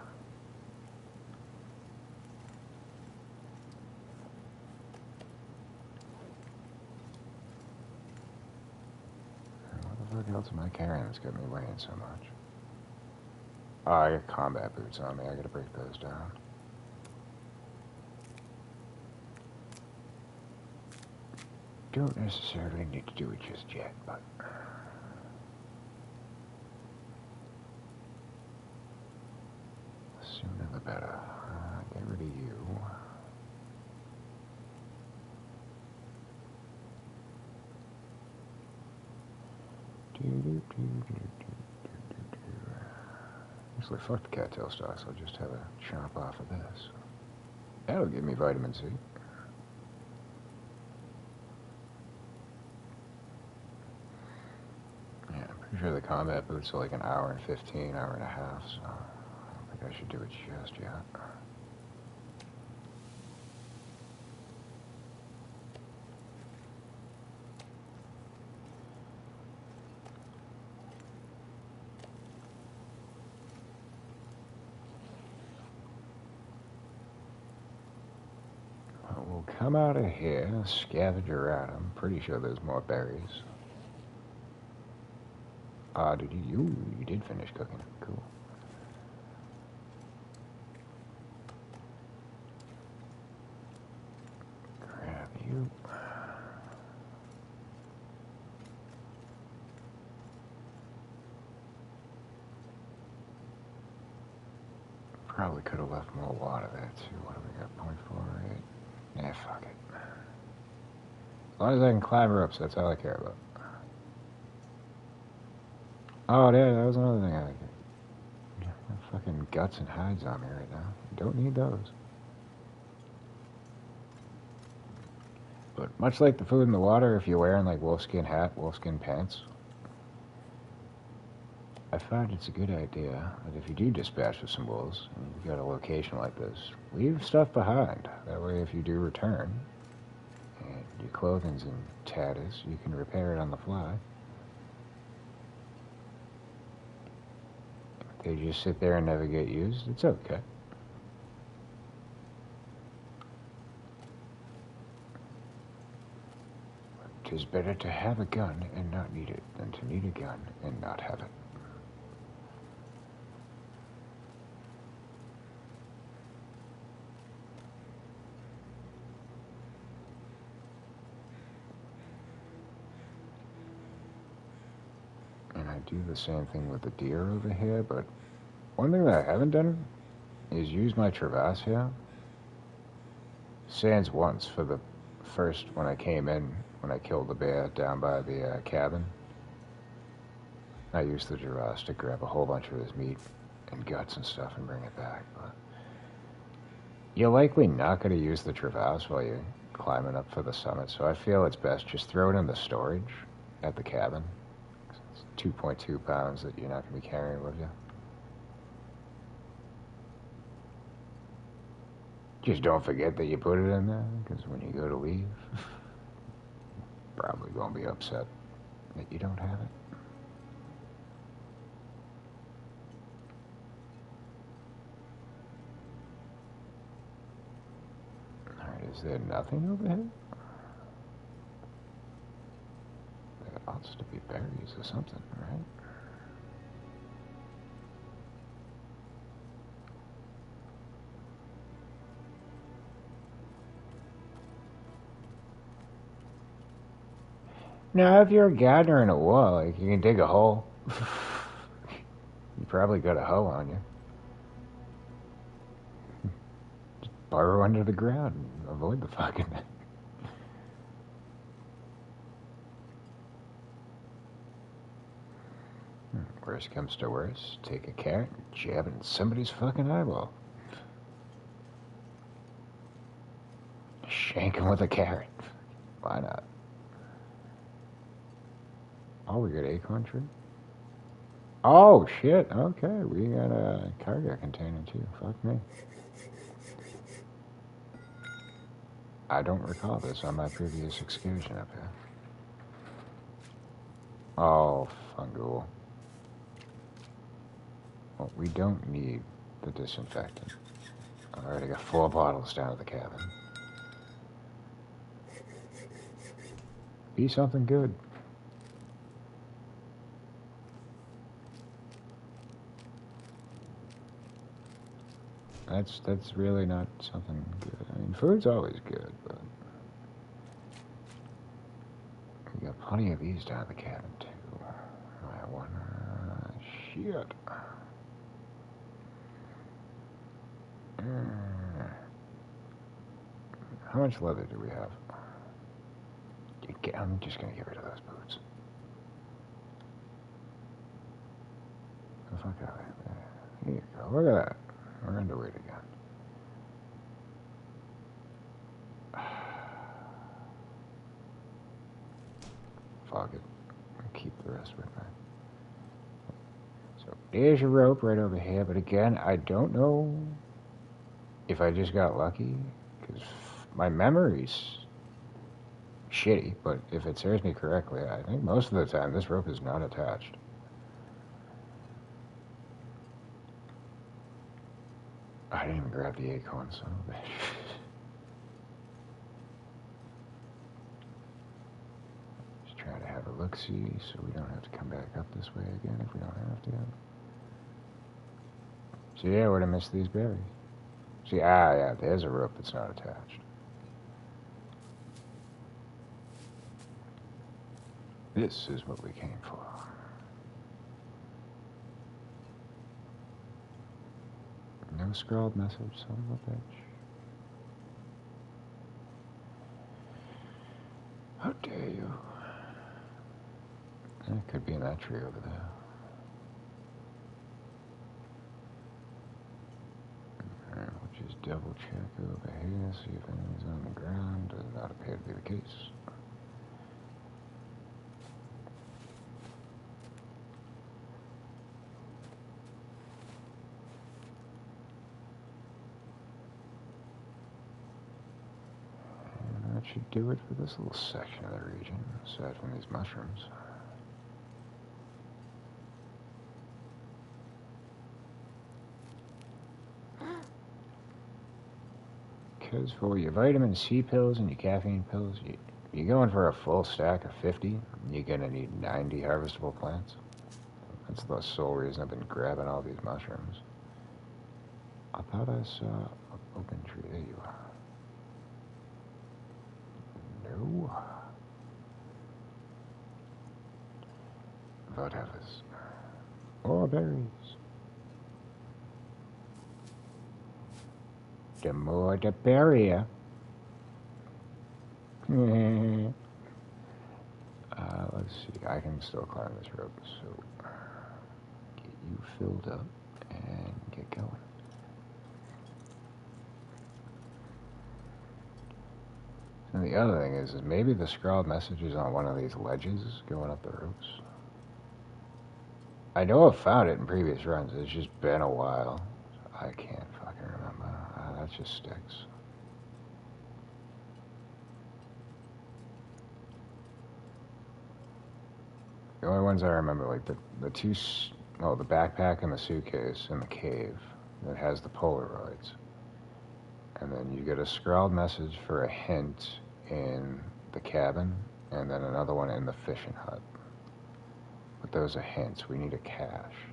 What else am I carrying that's got me weighing so much? Oh, I got combat boots on me. I gotta break those down. Don't necessarily need to do it just yet, but... the sooner the better. Get rid of you. Actually, fuck the cattail stalks. I'll just have a chomp off of this. That'll give me vitamin C. Yeah, I'm pretty sure the combat boots are like an hour and 15, hour and a half, so I don't think I should do it just yet. We'll come out of here, scavenge around. I'm pretty sure there's more berries. Did you did finish cooking. Cool. Grab you. Probably could have left more water there too. What do we got? 0.48. Yeah, fuck it. As long as I can climb ropes, that's all I care about. Oh, yeah, that was another thing I could. Fucking guts and hides on me right now. Don't need those. But much like the food and the water, if you're wearing like wolfskin hat, wolfskin pants, I find it's a good idea that if you do dispatch with some wolves, and you've got a location like this, leave stuff behind. That way if you do return, and your clothing's in tatters, you can repair it on the fly. If they just sit there and never get used, it's okay. 'Tis better to have a gun and not need it than to need a gun and not have it. And I do the same thing with the deer over here, but one thing that I haven't done is use my Travas here. Sans once for the first, when I came in, when I killed the bear down by the cabin. I used the Travas to grab a whole bunch of his meat and guts and stuff and bring it back, but you're likely not going to use the Travas while you're climbing up for the summit, so I feel it's best just throw it in the storage at the cabin. It's 2.2 pounds that you're not going to be carrying with you. Just don't forget that you put it in there, because when you go to leave, probably going to be upset that you don't have it. Alright, is there nothing over here? There ought to be berries or something, right? Now, if you're a gardener in a wall, like, you can dig a hole. You probably got a hoe on you. Just burrow under the ground and avoid the fucking thing. Worst comes to worst, take a carrot and jab it in somebody's fucking eyeball. Shank him with a carrot. Why not? Oh, we got acorn tree? Oh, shit. Okay, we got a cargo container, too. Fuck me. I don't recall this on my previous excursion up here. Oh, fungal. Well, we don't need the disinfectant. I already got 4 bottles down at the cabin. Be something good. That's really not something good. I mean, food's always good, but we got plenty of these down at the cabin too. I wonder, shit. How much leather do we have? I'm just gonna get rid of those boots. The fuck out of there. Here you go. Look at that. We're underweight again. Fuck it. I'll keep the rest with me. So there's your rope right over here, but again, I don't know if I just got lucky, because my memory's shitty, but if it serves me correctly, I think most of the time this rope is not attached. I didn't even grab the acorn, so just try to have a look-see so we don't have to come back up this way again if we don't have to. So yeah, we're gonna miss these berries. See, yeah, there's a rope that's not attached. This is what we came for. No scrawled message, son of a bitch. How dare you? It could be in that tree over there. double check over here, see if anything's on the ground. Does not appear to be the case. And that should do it for this little section of the region, aside from these mushrooms. Because for your vitamin C pills and your caffeine pills, you're going for a full stack of 50, you're going to need 90 harvestable plants. That's the sole reason I've been grabbing all these mushrooms. I thought I saw an open tree. There you are. No. Whatever's. Or berries. The more the berrier. Let's see. I can still climb this rope, so get you filled up and get going. And the other thing is maybe the scrawled message is on one of these ledges going up the ropes. I know I've found it in previous runs. It's just been a while. I can't fucking remember. That just sticks. The only ones I remember, like the backpack and the suitcase in the cave that has the Polaroids. And then you get a scrawled message for a hint in the cabin, and then another one in the fishing hut. But those are hints. We need a cache.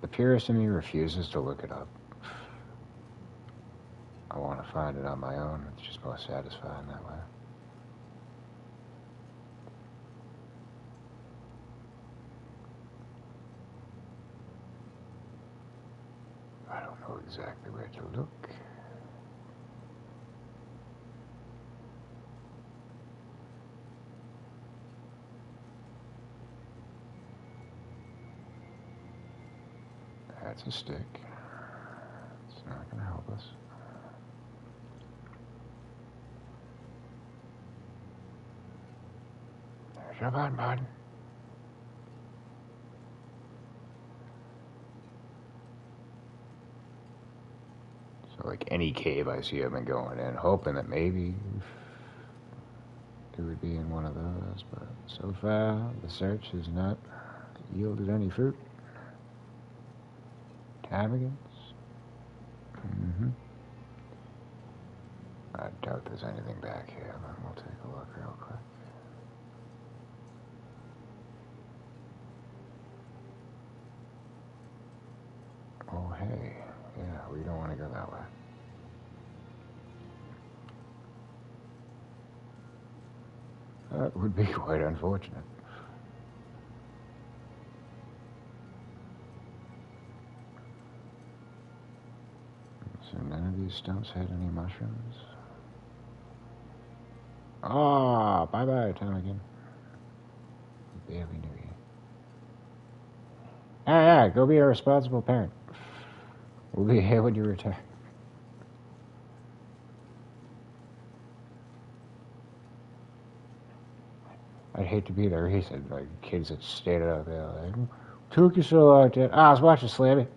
The purist in me refuses to look it up. I want to find it on my own. It's just more satisfying that way. I don't know exactly where to look. That's a stick. It's not going to help us. There's your bud. So like any cave I see, I've been going in, hoping that maybe it would be in one of those, but so far the search has not yielded any fruit. Ptarmigans? I doubt there's anything back here, but we'll take a look real quick. Oh, hey. Yeah, we don't want to go that way. That would be quite unfortunate. So none of these stumps had any mushrooms? Ah, bye-bye, Ptarmigan. Barely knew you. Ah, go be a responsible parent. We'll be here when you return. I'd hate to be the reason, like, kids that stayed out there, like, took you so long, Dad. I was watching Slammy.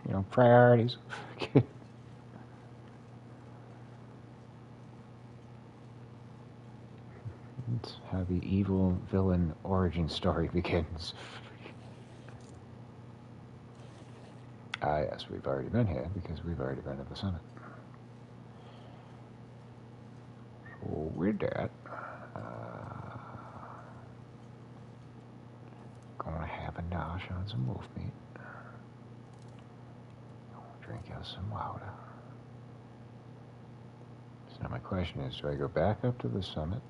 You know, priorities. That's how the evil villain origin story begins. Ah, yes, we've already been here because we've already been at the summit. So with that, gonna have a nosh on some wolf meat. Drink out some water. So now my question is, do I go back up to the summit?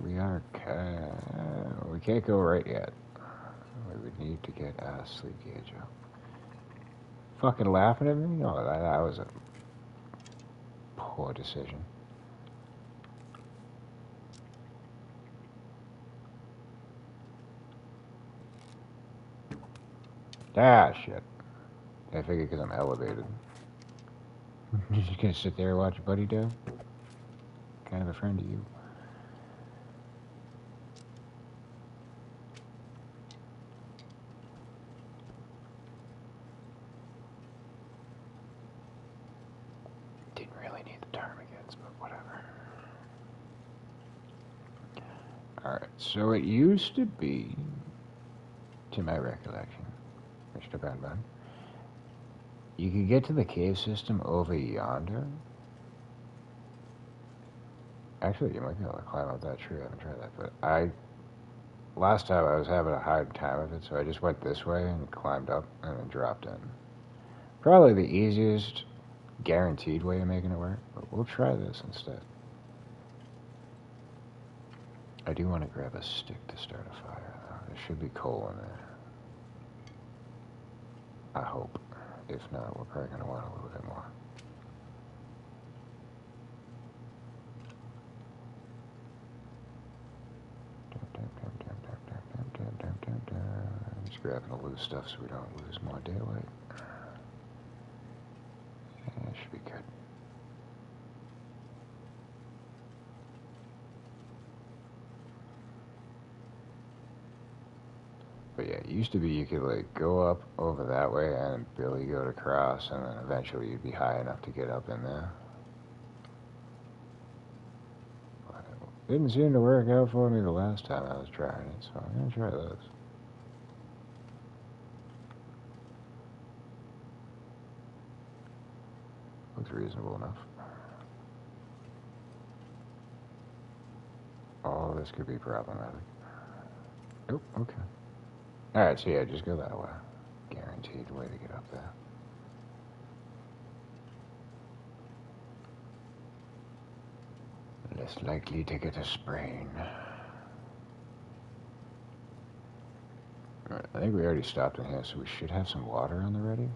We can't go right yet. We would need to get our sleep gauge up. Fucking laughing at me? Oh, that was a poor decision. Ah, shit. I figure because I'm elevated. You're just gonna sit there and watch your buddy die? Kind of a friend to you. Didn't really need the ptarmigans, but whatever. Alright, so it used to be, to my recollection, which depends on, you could get to the cave system over yonder. Actually, you might be able to climb up that tree. I haven't tried that, but last time I was having a hard time with it, so I just went this way and climbed up and then dropped in. Probably the easiest, guaranteed way of making it work, but we'll try this instead. I do want to grab a stick to start a fire, though. There should be coal in there. I hope. If not, we're probably going to want a little bit more. Just grabbing the loose stuff so we don't lose more daylight. Yeah, that should be good. But yeah, it used to be you could like go up over that way and barely go to cross, and then eventually you'd be high enough to get up in there. But it didn't seem to work out for me the last time I was trying it, so I'm gonna try this. Looks reasonable enough. Oh, this could be problematic. Oh, okay. Alright, so yeah, just go that way. Guaranteed way to get up there. Less likely to get a sprain. Alright, I think we already stopped in here, so we should have some water on the ready.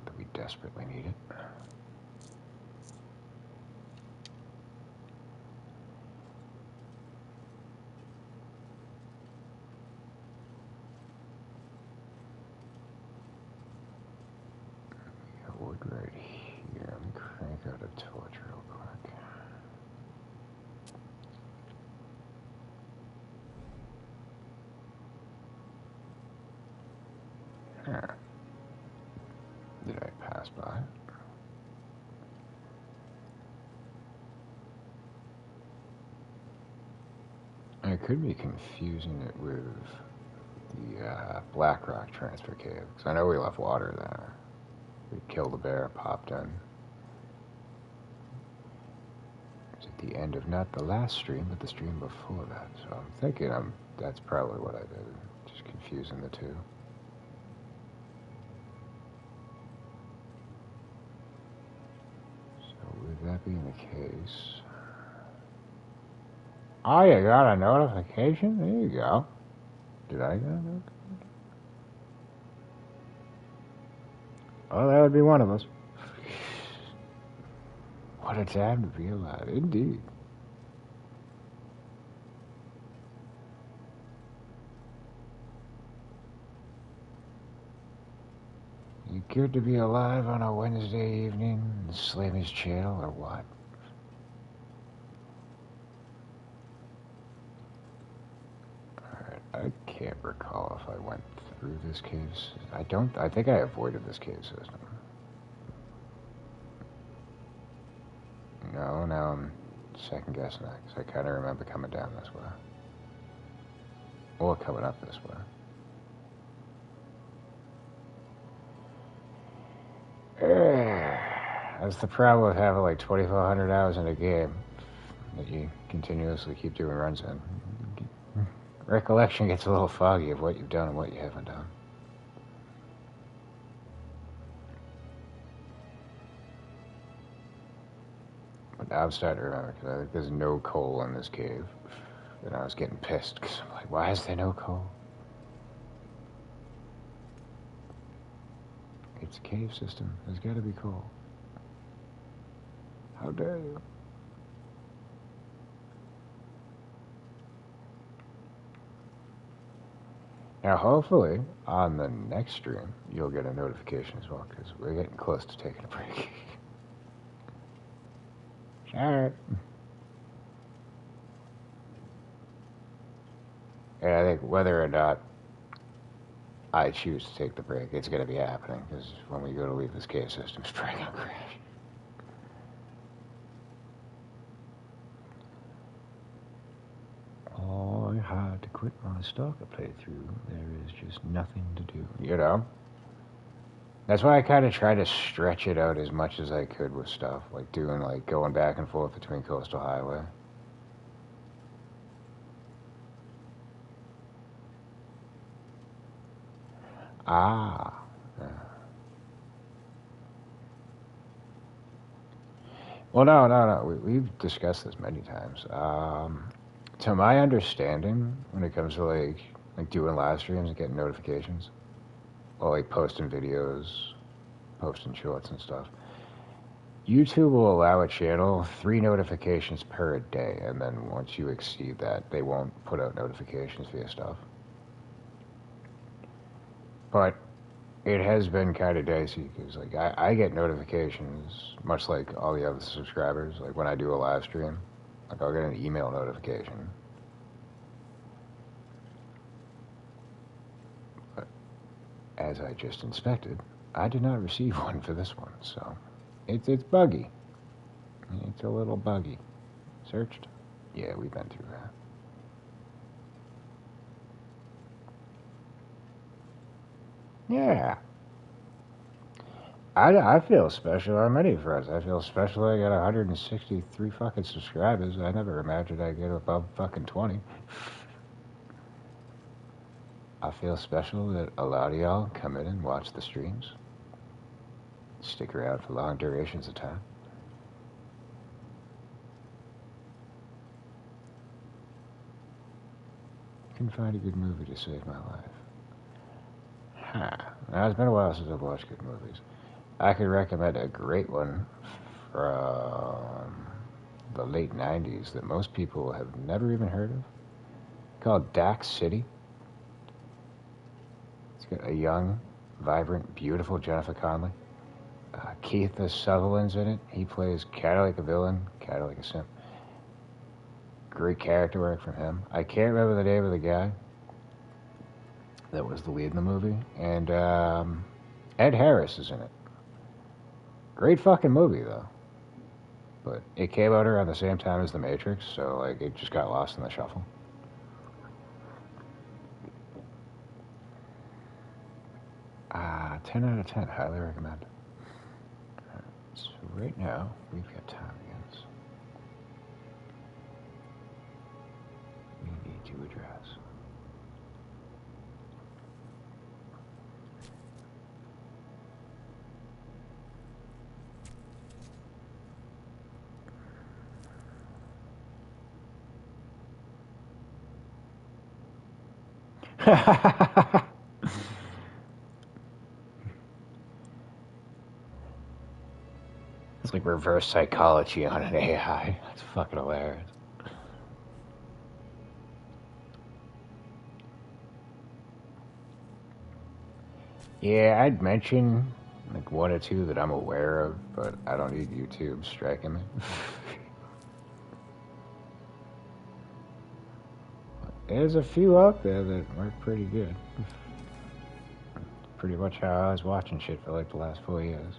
But we desperately need it. Wood right here. Let me crank out a torch real quick. Huh. Did I pass by? I could be confusing it with the Black Rock transfer cave, because I know we left water there. We killed a bear, popped in. It's at the end of not the last stream, but the stream before that. So I'm thinking that's probably what I did. Just confusing the two. So with that being the case... Oh, you got a notification? There you go. Did I get a notification? Oh, that would be one of us. What a time to be alive, indeed. You good to be alive on a Wednesday evening in Slammy's channel, or what? Alright, I can't recall if I went through this cave. I think I avoided this cave system. No, now I'm second guessing that, because I kind of remember coming down this way. Or coming up this way. That's the problem with having like 2,400 hours in a game that you continuously keep doing runs in. Recollection gets a little foggy of what you've done and what you haven't done. But now I'm starting to remember, because I think there's no coal in this cave. And I was getting pissed, because I'm like, why is there no coal? It's a cave system. There's got to be coal. How dare you? Now, hopefully, on the next stream, you'll get a notification as well, because we're getting close to taking a break. Alright. And I think whether or not I choose to take the break, it's going to be happening, because when we go to leave this cave system, it's probably going to crash. Oh, I had to quit my Stalker playthrough. There is just nothing to do, you know? That's why I kind of try to stretch it out as much as I could with stuff, like doing, like, going back and forth between Coastal Highway. Ah. Yeah. Well, no. We've discussed this many times. To my understanding, when it comes to, like doing live streams and getting notifications, or, like, posting videos, posting shorts and stuff, YouTube will allow a channel 3 notifications per day, and then once you exceed that, they won't put out notifications for your stuff. But it has been kind of dicey, because, like, I get notifications, much like all the other subscribers. Like, when I do a live stream, like, I'll get an email notification. But as I just inspected, I did not receive one for this one, so it's buggy. It's a little buggy. Searched? Yeah, we've been through that. Yeah. I feel special on many fronts. I feel special I got 163 fucking subscribers. I never imagined I'd get above fucking 20. I feel special that a lot of y'all come in and watch the streams. Stick around for long durations of time. Couldn't find a good movie to save my life. Huh. Now, it's been a while since I've watched good movies. I could recommend a great one from the late 90s that most people have never even heard of, called Dak City. It's got a young, vibrant, beautiful Jennifer Connelly. Keith Sutherland's in it. He plays kind of like a villain, kind of like a simp. Great character work from him. I can't remember the name of the guy that was the lead in the movie. And Ed Harris is in it. Great fucking movie, though. But it came out around the same time as The Matrix, so, like, it just got lost in the shuffle. Ah, 10 out of 10. Highly recommend. Right, so right now, we've got time against. We need to address. It's like reverse psychology on an AI. That's fucking hilarious. Yeah, I'd mention like 1 or 2 that I'm aware of, but I don't need YouTube striking me. There's a few out there that work pretty good. Pretty much how I was watching shit for like the last 4 years.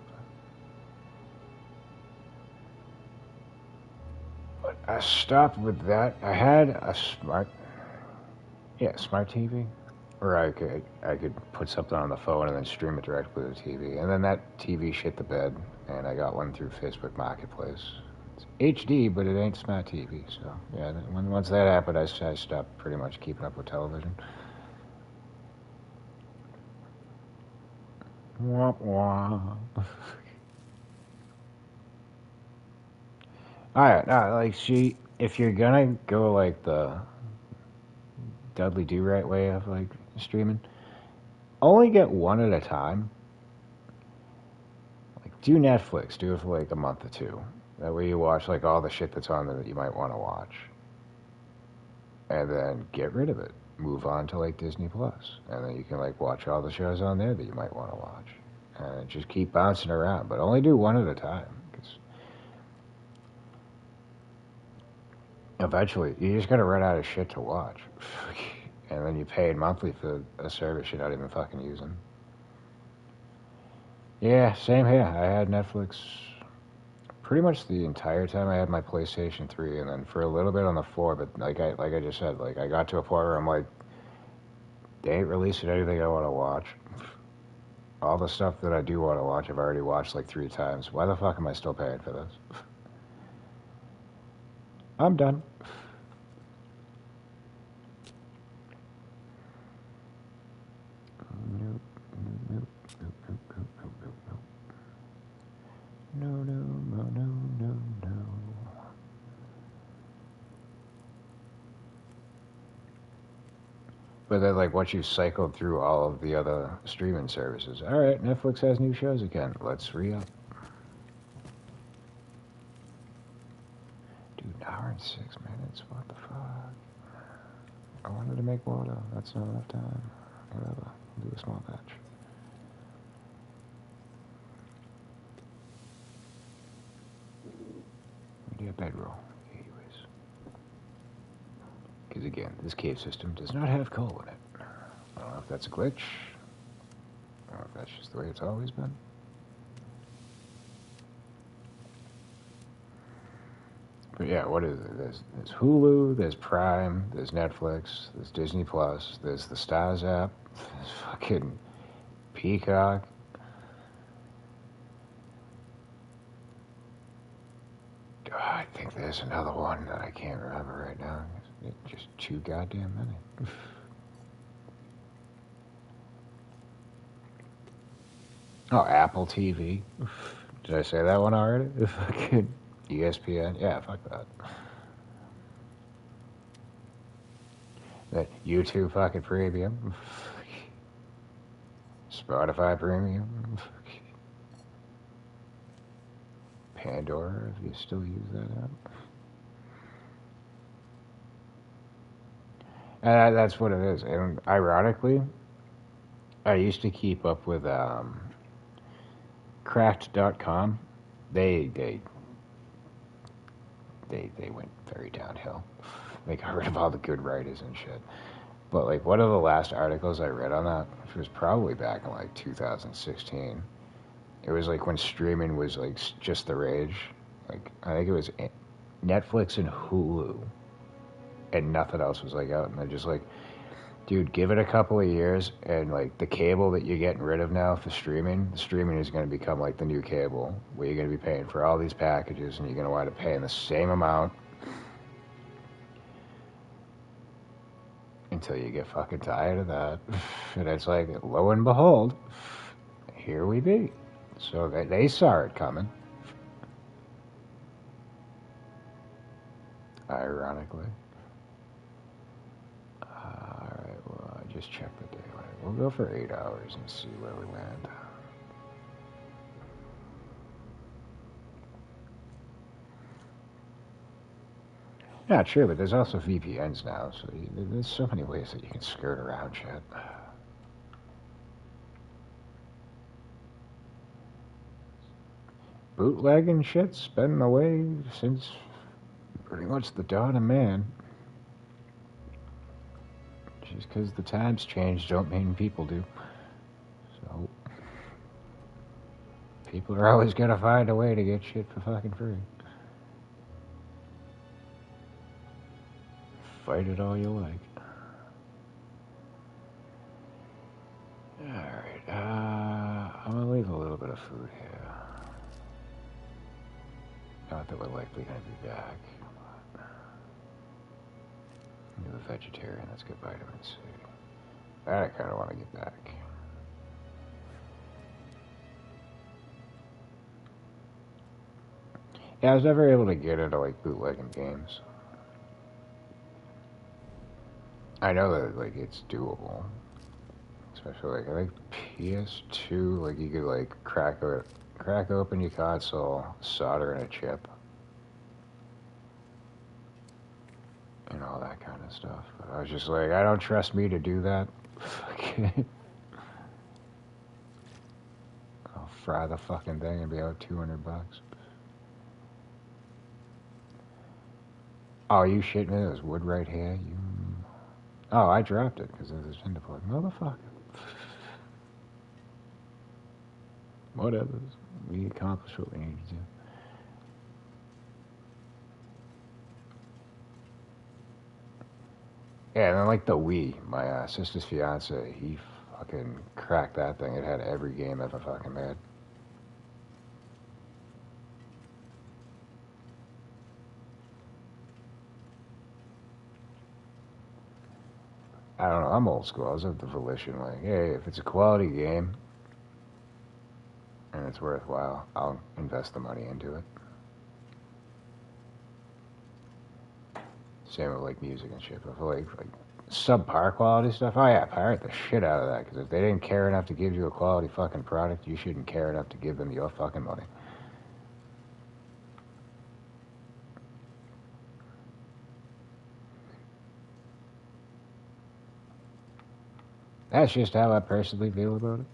But I stopped with that. I had a smart TV, where I could put something on the phone and then stream it directly to the TV. And then that TV shit the bed, and I got one through Facebook Marketplace. It's HD, but it ain't smart TV. So yeah, once that happened, I stopped pretty much keeping up with television. Womp womp. Alright, like, see, if you're gonna go like the Dudley Do-Right way of like streaming, only get one at a time. Like, do Netflix, do it for like a month or 2. That way you watch like all the shit that's on there that you might want to watch. and then get rid of it. Move on to like Disney Plus, and then you can like watch all the shows on there that you might want to watch, and just keep bouncing around, but only do one at a time. Because eventually, you just gotta run out of shit to watch, and then you pay monthly for a service you're not even fucking using. Yeah, same here. I had Netflix pretty much the entire time I had my PlayStation 3, and then for a little bit on the 4, but like I just said, like I got to a point where I'm like, they ain't releasing anything I want to watch. All the stuff that I do want to watch, I've already watched like 3 times. Why the fuck am I still paying for this? I'm done. Nope, nope, nope, nope, nope, nope, nope, nope. No, no, no, no, no, no. But then, like, once you've cycled through all of the other streaming services, all right, Netflix has new shows again. Let's re-up. Dude, an hour and 6 minutes. What the fuck? I wanted to make more though. That's not enough time. Whatever. I'll do a small batch. We do a bedroll. Anyways. Because again, this cave system does not have coal in it. I don't know if that's a glitch. I don't know if that's just the way it's always been. But yeah, what is it? There's Hulu, there's Prime, there's Netflix, there's Disney Plus, there's the Stars app, there's fucking Peacock. I think there's another one that I can't remember right now. It's just too goddamn many. Oh, Apple TV. Did I say that one already? Fucking ESPN. Yeah, fuck that. That YouTube fucking premium. Spotify premium. Pandora, if you still use that app. And that's what it is. And ironically, I used to keep up with Cracked.com. They went very downhill. They got rid of all the good writers and shit. But like one of the last articles I read on that, which was probably back in like 2016. It was like when streaming was like just the rage. Like I think it was Netflix and Hulu, and nothing else was like out. And they're just like, dude, give it a couple of years, and like the cable that you're getting rid of now for streaming, the streaming is going to become like the new cable, where you're going to be paying for all these packages, and you're going to wind up paying the same amount until you get fucking tired of that. And it's like, lo and behold, here we be. So they saw it coming. Ironically. Alright, well, I just checked the daylight. We'll go for 8 hours and see where we land. Yeah, true, but there's also VPNs now, so there's so many ways that you can skirt around shit. Bootlegging shit's been the way since pretty much the dawn of man. Just because the times change don't mean people do. So, people are always gonna find a way to get shit for fucking free. Fight it all you like. Alright, I'm gonna leave a little bit of food here. Not that we're likely gonna be back. You're a vegetarian, that's good vitamin C. That I kinda wanna get back. Yeah, I was never able to get into like bootlegging games. I know that like it's doable. Especially like I think PS2, like you could like crack open your console, solder in a chip. and all that kind of stuff. But I was just like, I don't trust me to do that. I'll fry the fucking thing and be out $200. Oh, you shitting me? There's wood right here. You. Oh, I dropped it because there's a cinder block. Motherfucker. Whatever. We accomplished what we needed to do. Yeah, and then like the Wii, my sister's fiance, he fucking cracked that thing. It had every game ever fucking made. I don't know, I'm old school. I was of the volition, like, hey, if it's a quality game and it's worthwhile, I'll invest the money into it. Same with like music and shit. But for like subpar quality stuff, oh yeah, pirate the shit out of that. Because if they didn't care enough to give you a quality fucking product, you shouldn't care enough to give them your fucking money. That's just how I personally feel about it.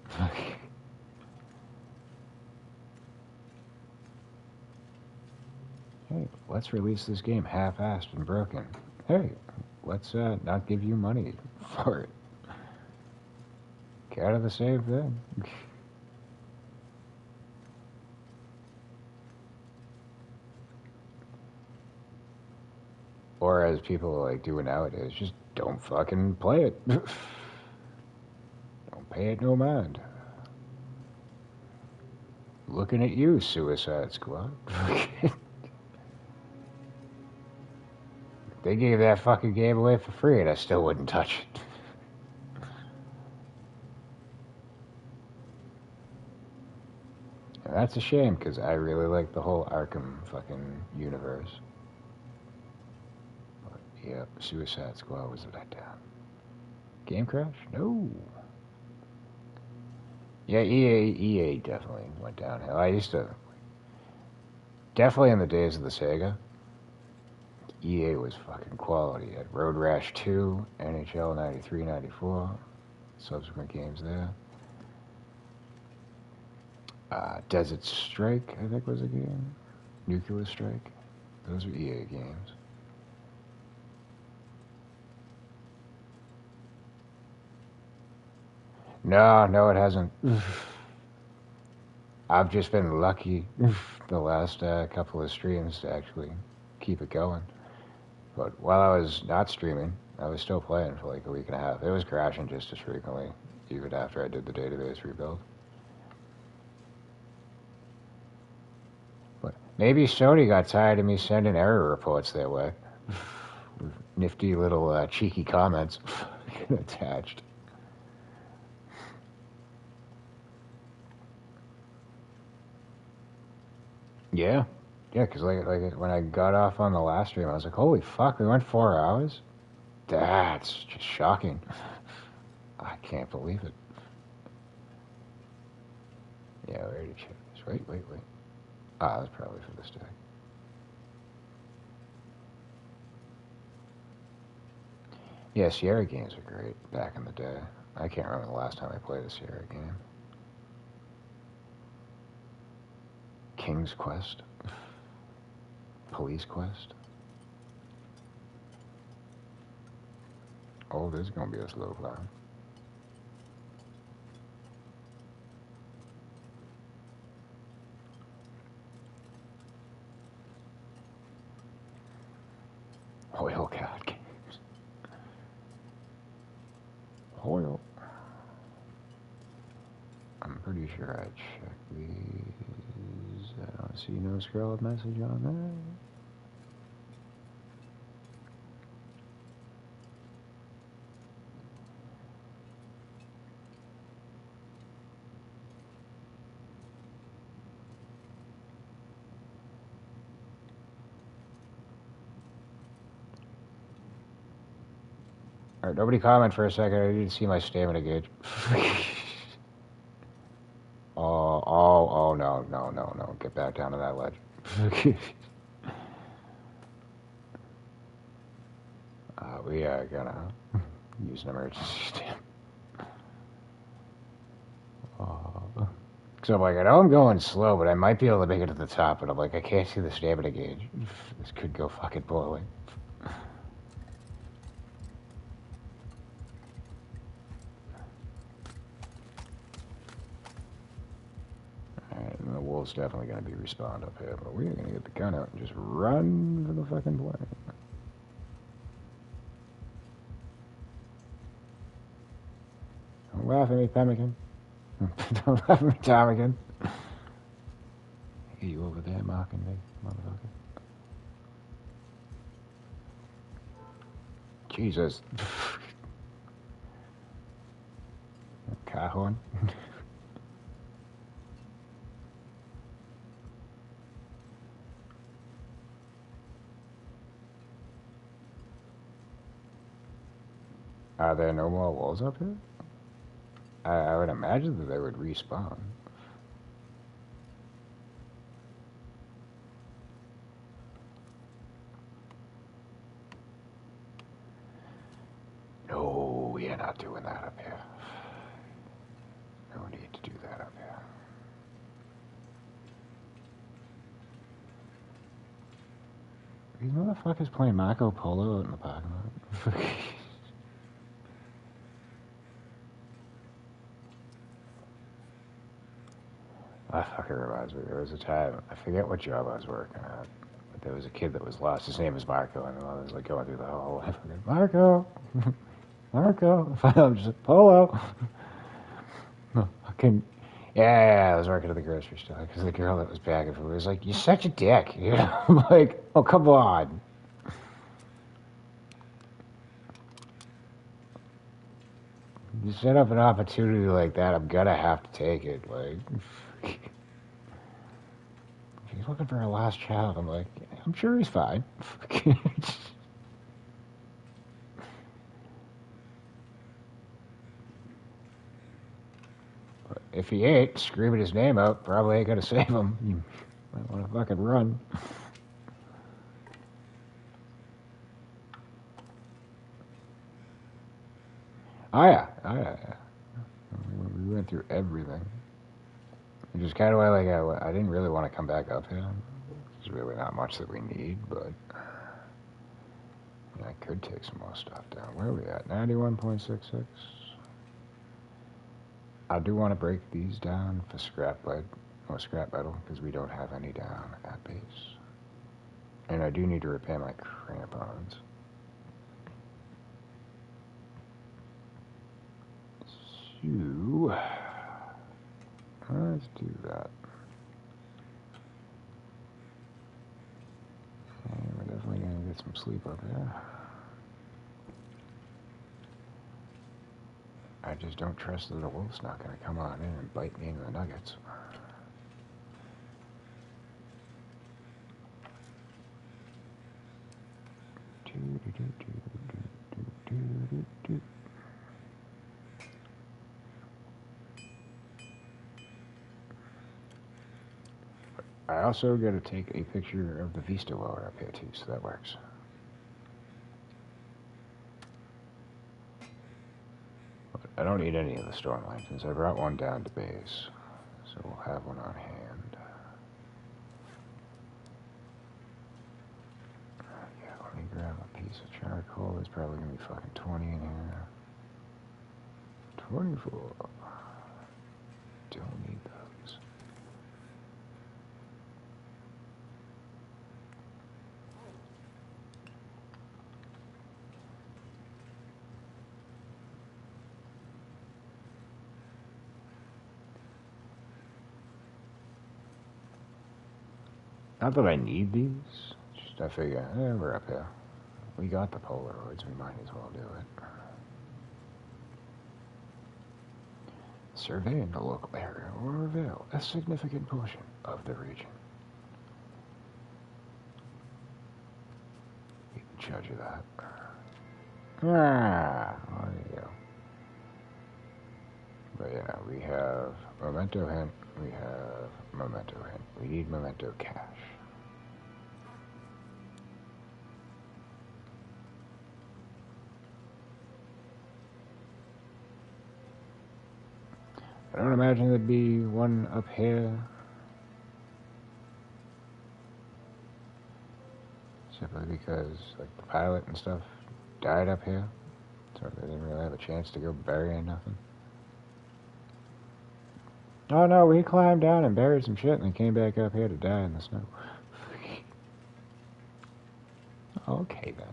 Hey, let's release this game half-assed and broken. Hey, let's not give you money for it. Kind of the same thing. Or as people like doing nowadays, just don't fucking play it. Don't pay it no mind. Looking at you, Suicide Squad. They gave that fucking game away for free and I still wouldn't touch it. And that's a shame, because I really like the whole Arkham fucking universe. But, yep, Suicide Squad was a letdown. Game crash? No. Yeah, EA definitely went downhill. I used to... Definitely in the days of the Sega, EA was fucking quality. At Road Rash 2, NHL 93, 94, subsequent games there. Desert Strike, I think was a game. Nuclear Strike. Those are EA games. No, it hasn't. I've just been lucky the last couple of streams to actually keep it going. But while I was not streaming, I was still playing for like a week and a half. It was crashing just as frequently, even after I did the database rebuild. But maybe Sony got tired of me sending error reports their way. With nifty little cheeky comments attached. Yeah, because like when I got off on the last stream, I was like, holy fuck, we went 4 hours? That's just shocking. I can't believe it. Yeah, we already checked this. Wait. Ah, that's probably for this day. Yeah, Sierra games are great back in the day. I can't remember the last time I played a Sierra game. King's Quest. Police Quest. Oh, this is going to be a slow climb. Oil card games. Oil. I'm pretty sure I checked these. I don't see no scrolled message on there. Alright, nobody comment for a second. I need to see my stamina gauge. Oh, no. Get back down to that ledge. We are gonna use an emergency stamp. So I'm like, I know I'm going slow, but I might be able to make it to the top. But I'm like, I can't see the stamina gauge. This could go fucking poorly. Alright, and the wolf's definitely going to be respawned up here. But we're going to get the gun out and just run for the fucking plane. Don't laugh at me, pemmican. Don't laugh at me, Tomican. Hey, you over there mocking me, motherfucker? Jesus. Car horn. Are there no more wolves up here? I would imagine that they would respawn. No, we are not doing that up here. No need to do that up here. These motherfuckers playing Marco Polo out in the parking lot. That fucking reminds me. There was a time, I forget what job I was working at, but there was a kid that was lost. His name was Marco, and I was like going through the whole life. Marco! Marco! I'm just like, Polo! Yeah, I was working at the grocery store because the girl that was packing for me was like, "You're such a dick." You know? I'm like, "Oh, come on." You set up an opportunity like that, I'm gonna have to take it. Like, if he's looking for a lost child, I'm like, I'm sure he's fine. But if he ain't screaming his name out, probably ain't gonna save him. You might want to fucking run. Oh yeah. We went through everything. Which is kind of why, like, I didn't really want to come back up here. There's really not much that we need, but I could take some more stuff down. Where are we at? 91.66. I do want to break these down for scrap metal, because we don't have any down at base. And I do need to repair my crampons. So, let's do that. And we're definitely going to get some sleep up here. I just don't trust that the wolf's not going to come on in and bite me in the nuggets. I also got to take a picture of the Vista while we're up here too, so that works. But I don't need any of the storm lanterns. I brought one down to base, so we'll have one on hand. Yeah, let me grab a piece of charcoal. There's probably going to be fucking 20 in here. 24. Don't need those. Not that I need these, just I figure, we're up here. We got the Polaroids, we might as well do it. Surveying the local area will reveal a significant portion of the region. You can judge of that. There you go. But yeah, we have memento hint, we have memento hint. We need memento cash. I don't imagine there'd be one up here. Simply because, like, the pilot and stuff died up here. So they didn't really have a chance to go burying nothing. Oh no, we climbed down and buried some shit and then came back up here to die in the snow. Okay then.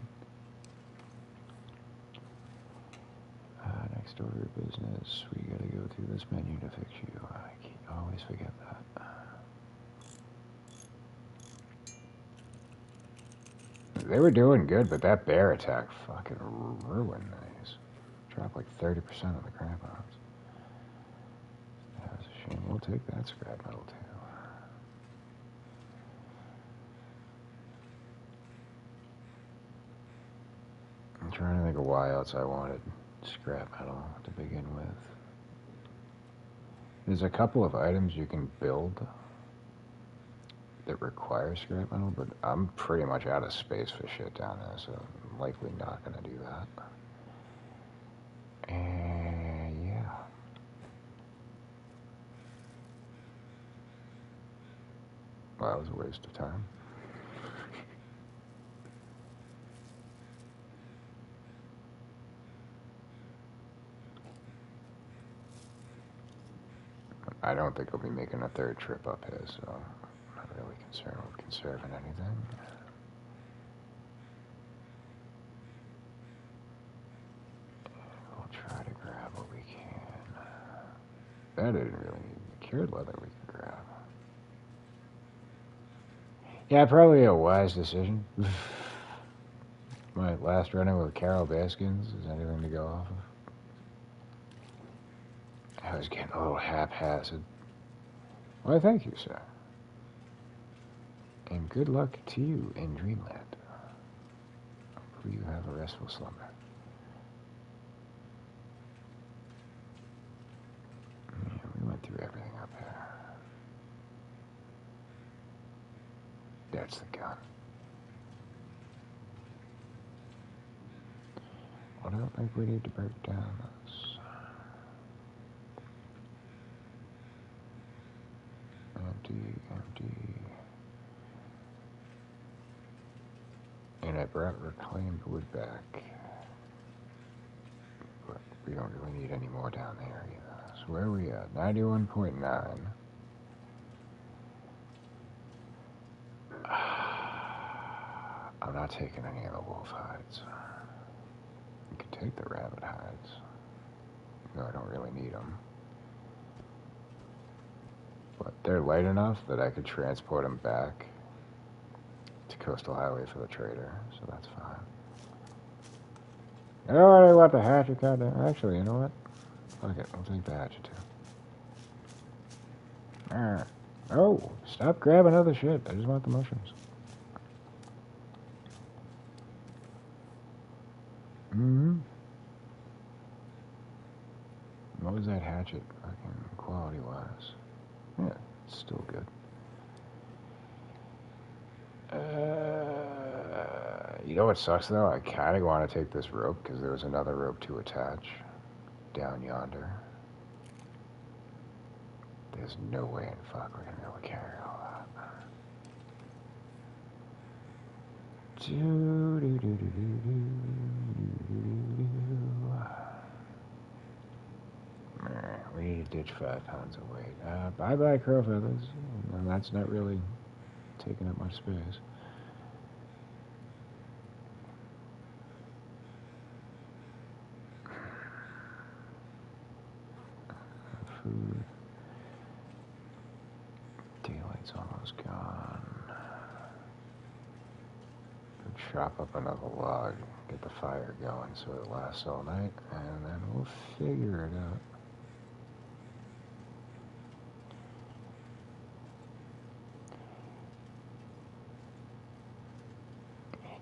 Next order of business. We gotta go through this menu to fix you. I always forget that. They were doing good, but that bear attack fucking ruined these. Dropped like 30% of the crap on us. That was a shame. We'll take that scrap metal too. I'm trying to think of why else I wanted scrap metal to begin with. There's a couple of items you can build that require scrap metal, but I'm pretty much out of space for shit down there, so I'm likely not going to do that. And yeah. Well, that was a waste of time. I don't think I'll be making a third trip up here, so I'm not really concerned with conserving anything. We'll try to grab what we can. That didn't really need the cured leather we can grab. Yeah, probably a wise decision. My last run-in with Carol Bearskins is anything to go off of. I was getting a little haphazard. Why, thank you, sir. And good luck to you in Dreamland. Hopefully you have a restful slumber. Yeah, we went through everything up here. That's the gun. I don't think we need to break down this. Empty. And I brought reclaimed wood back. But we don't really need any more down there either. So where are we at? 91.9. I'm not taking any of the wolf hides. You can take the rabbit hides. No, I don't really need them. But they're light enough that I could transport them back to Coastal Highway for the trader, so that's fine. I don't really want the hatchet cut down. Actually, you know what? Fuck it, I'll take the hatchet too. Oh, stop grabbing other shit. I just want the mushrooms. What was that hatchet fucking quality-wise? Yeah, it's still good. You know what sucks though? I kind of want to take this rope because there was another rope to attach down yonder. There's no way in fuck we're gonna be able to carry all that. We need to ditch 5 pounds of weight. Bye-bye crow feathers. And that's not really taking up much space. Food. Daylight's almost gone. Chop up another log, get the fire going so it lasts all night, and then we'll figure it out.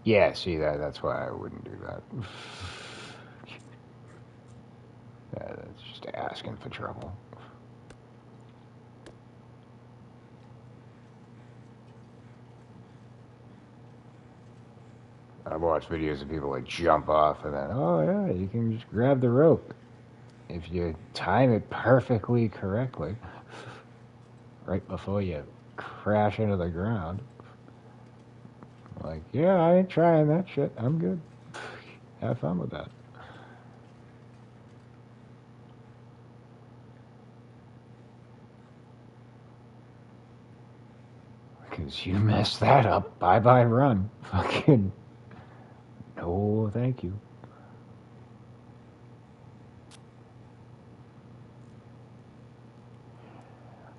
Yeah, see, that's why I wouldn't do that. That's just asking for trouble. I've watched videos of people like jump off and then, oh yeah, you can just grab the rope. Yeah, if you time it perfectly correctly, right before you crash into the ground. Like, yeah, I ain't trying that shit. I'm good. Have fun with that. Because you messed that up. Bye-bye run. Fucking, no, thank you.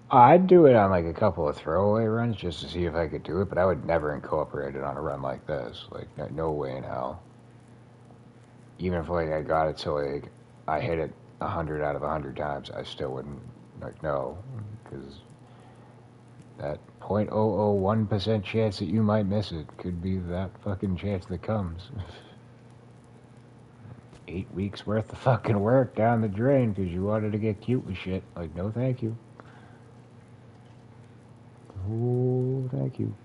I'd do it on like a couple of throwaway runs just to see if I could do it, but I would never incorporate it on a run like this. Like, no way in hell. Even if like I got it to like I hit it 100 out of 100 times, I still wouldn't like no, because that 0.001% chance that you might miss it could be that fucking chance that comes. 8 weeks worth of fucking work down the drain because you wanted to get cute with shit. Like, no thank you. Oh, thank you.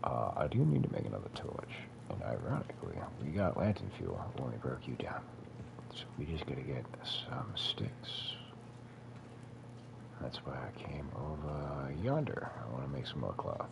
I do need to make another torch. And ironically, we got lantern fuel when we broke you down. So we just gotta get some sticks. That's why I came over yonder. I want to make some more cloth.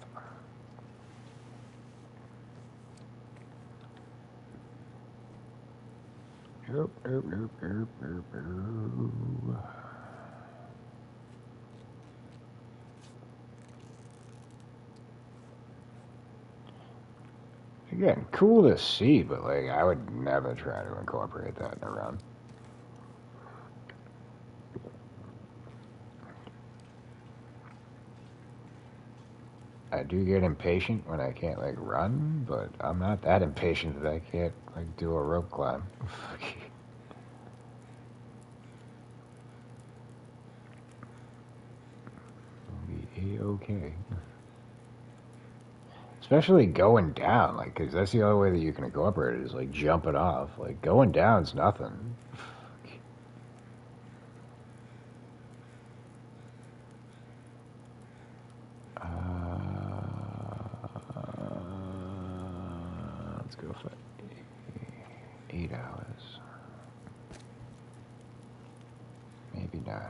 Again, cool to see, but like I would never try to incorporate that in a run. I do get impatient when I can't like run, but I'm not that impatient that I can't like do a rope climb. Be A-okay. Especially going down, like, because that's the only way that you can incorporate it is like jumping off. Like going down's nothing. Let's go for 8 hours. Maybe 9.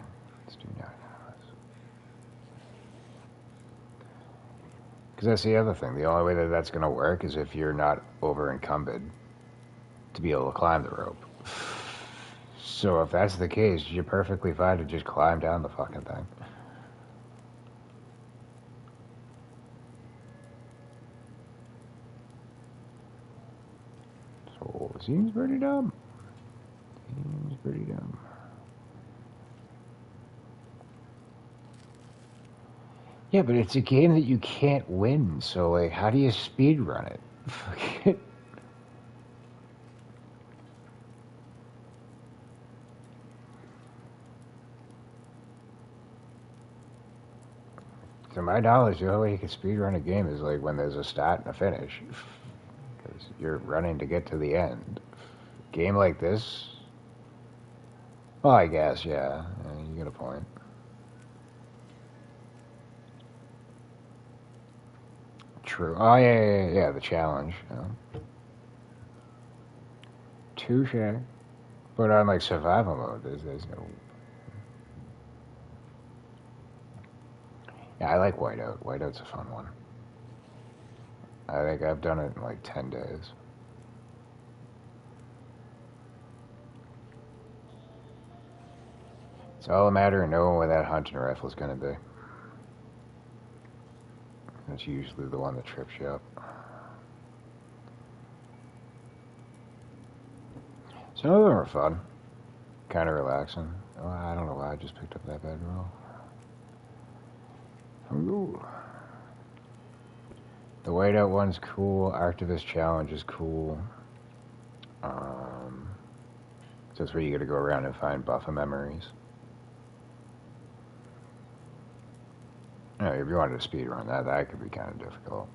Let's do 9 hours. Because that's the other thing. The only way that that's going to work is if you're not over encumbered to be able to climb the rope. So if that's the case, you're perfectly fine to just climb down the fucking thing. So it seems pretty dumb. Seems pretty dumb. Yeah, but it's a game that you can't win, so like how do you speed run it? To my knowledge, the only way you can speed run a game is like when there's a start and a finish. Because you're running to get to the end. Game like this? Well, I guess, yeah. You get a point. True. Oh, yeah, the challenge. Yeah. Touche. But on like survival mode, there's no... Yeah, I like Whiteout. Whiteout's a fun one. I think I've done it in like 10 days. It's all a matter of knowing where that hunting rifle is going to be. That's usually the one that trips you up. Some of them are fun. Kind of relaxing. Oh, I don't know why I just picked up that bedroll. Ooh. The Whiteout one's cool. Archivist Challenge is cool. So that's where you got to go around and find buffer memories. You know, if you wanted to speed run that could be kind of difficult.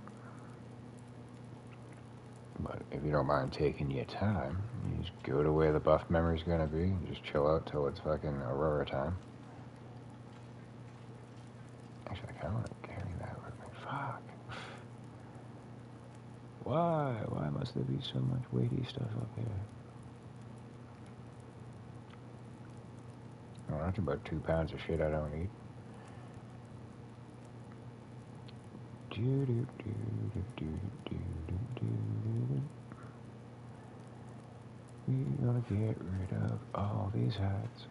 But if you don't mind taking your time, you just go to where the buff memory's gonna be and just chill out till it's fucking Aurora time. Actually, I kinda wanna carry that with me. Fuck. Why? Why must there be so much weighty stuff up here? Oh, that's about 2 pounds of shit I don't eat. We gotta get rid of all these hats.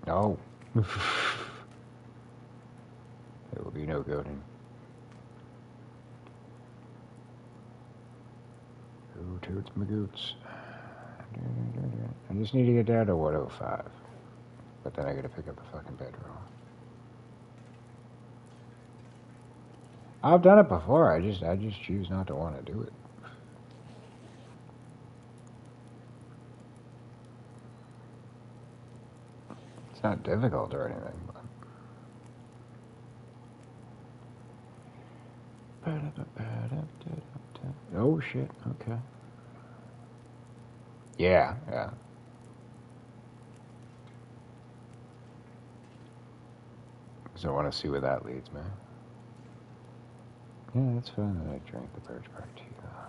No. There will be no goading. Go toots my goots. I just need to get down to 105. But then I gotta pick up the fucking bedroll. I've done it before, I just choose not to want to do it. It's not difficult or anything, but... Oh shit, okay. Yeah. So I want to see where that leads me. Yeah, that's fine that I drank the birch bark tea, though.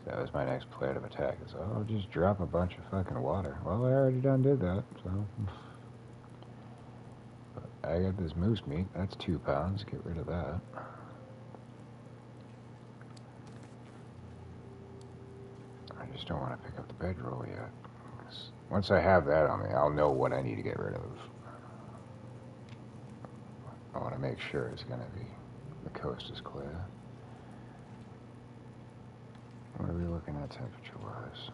That was my next plan of attack, is I'll just drop a bunch of fucking water. Well, I already done did that, so... But I got this moose meat, that's 2 pounds, get rid of that. I just don't want to pick up the bedroll yet. Once I have that on me, I'll know what I need to get rid of. I want to make sure it's going to be... The coast is clear. What are we looking at temperature-wise?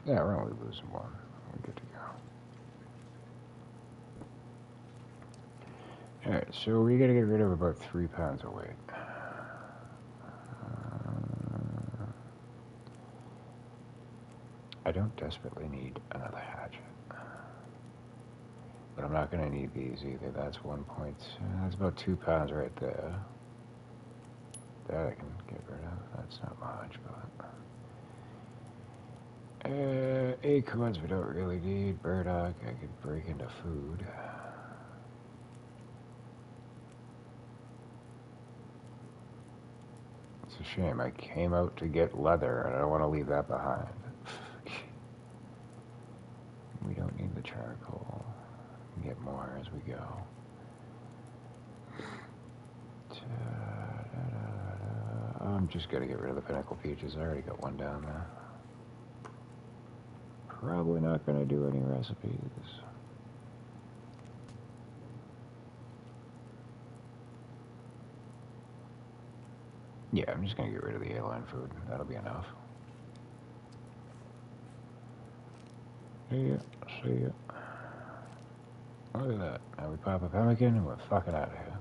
Yeah, we're only losing 1. We're good to go. Alright, so we gotta get rid of about 3 pounds of weight. I don't desperately need another hatchet. But I'm not gonna need these either. That's 1 point. That's about 2 pounds right there. That I can get rid of. That's not much, but... acorns we don't really need. Burdock I could break into food. It's a shame. I came out to get leather, and I don't want to leave that behind. We don't need the charcoal. We can get more as we go. I'm just gonna get rid of the pinnacle peaches. I already got one down there. Probably not gonna do any recipes. Yeah, I'm just gonna get rid of the A-line food. That'll be enough. See ya. Look at that. Now we pop a pemmican and we're fucking out of here.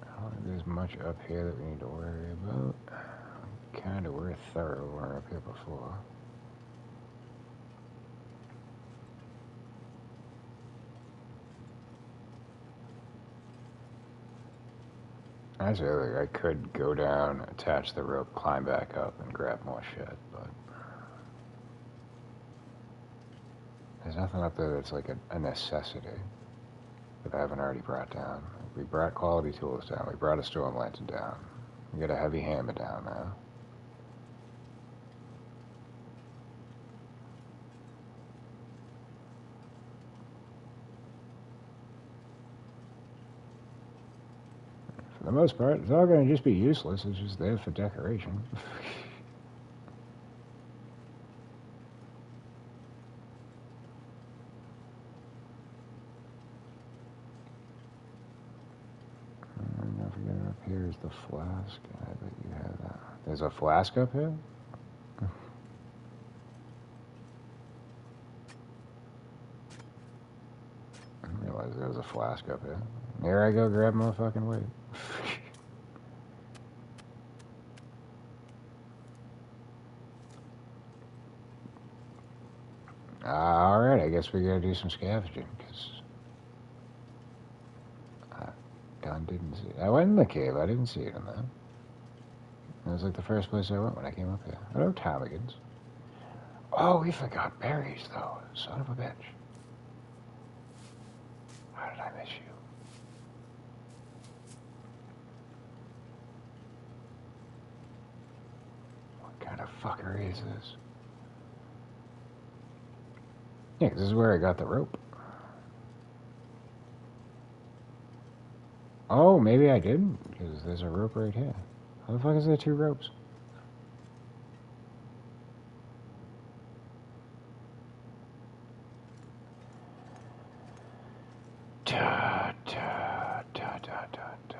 I don't think there's much up here that we need to worry about. Kinda were thorough when we were up here before. Actually, I could go down, attach the rope, climb back up, and grab more shit, but... There's nothing up there that's like a necessity that I haven't already brought down. We brought quality tools down, we brought a storm lantern down. We got a heavy hammer down now. For the most part, it's all going to just be useless. It's just there for decoration. Don't forget up here is the flask. I bet you have that. There's a flask up here? I didn't realize there was a flask up here. There I go, grab my fucking weight. Alright, I guess we gotta do some scavenging, because I didn't see it. I went in the cave, I didn't see it in there. It was like the first place I went when I came up here. Hello, Tommigans. Oh, we forgot berries, though. Son of a bitch. How did I miss you? What kind of fucker is this? Yeah, 'cause this is where I got the rope. Oh, maybe I didn't, because there's a rope right here. How the fuck is there two ropes? Da, da, da, da, da, da.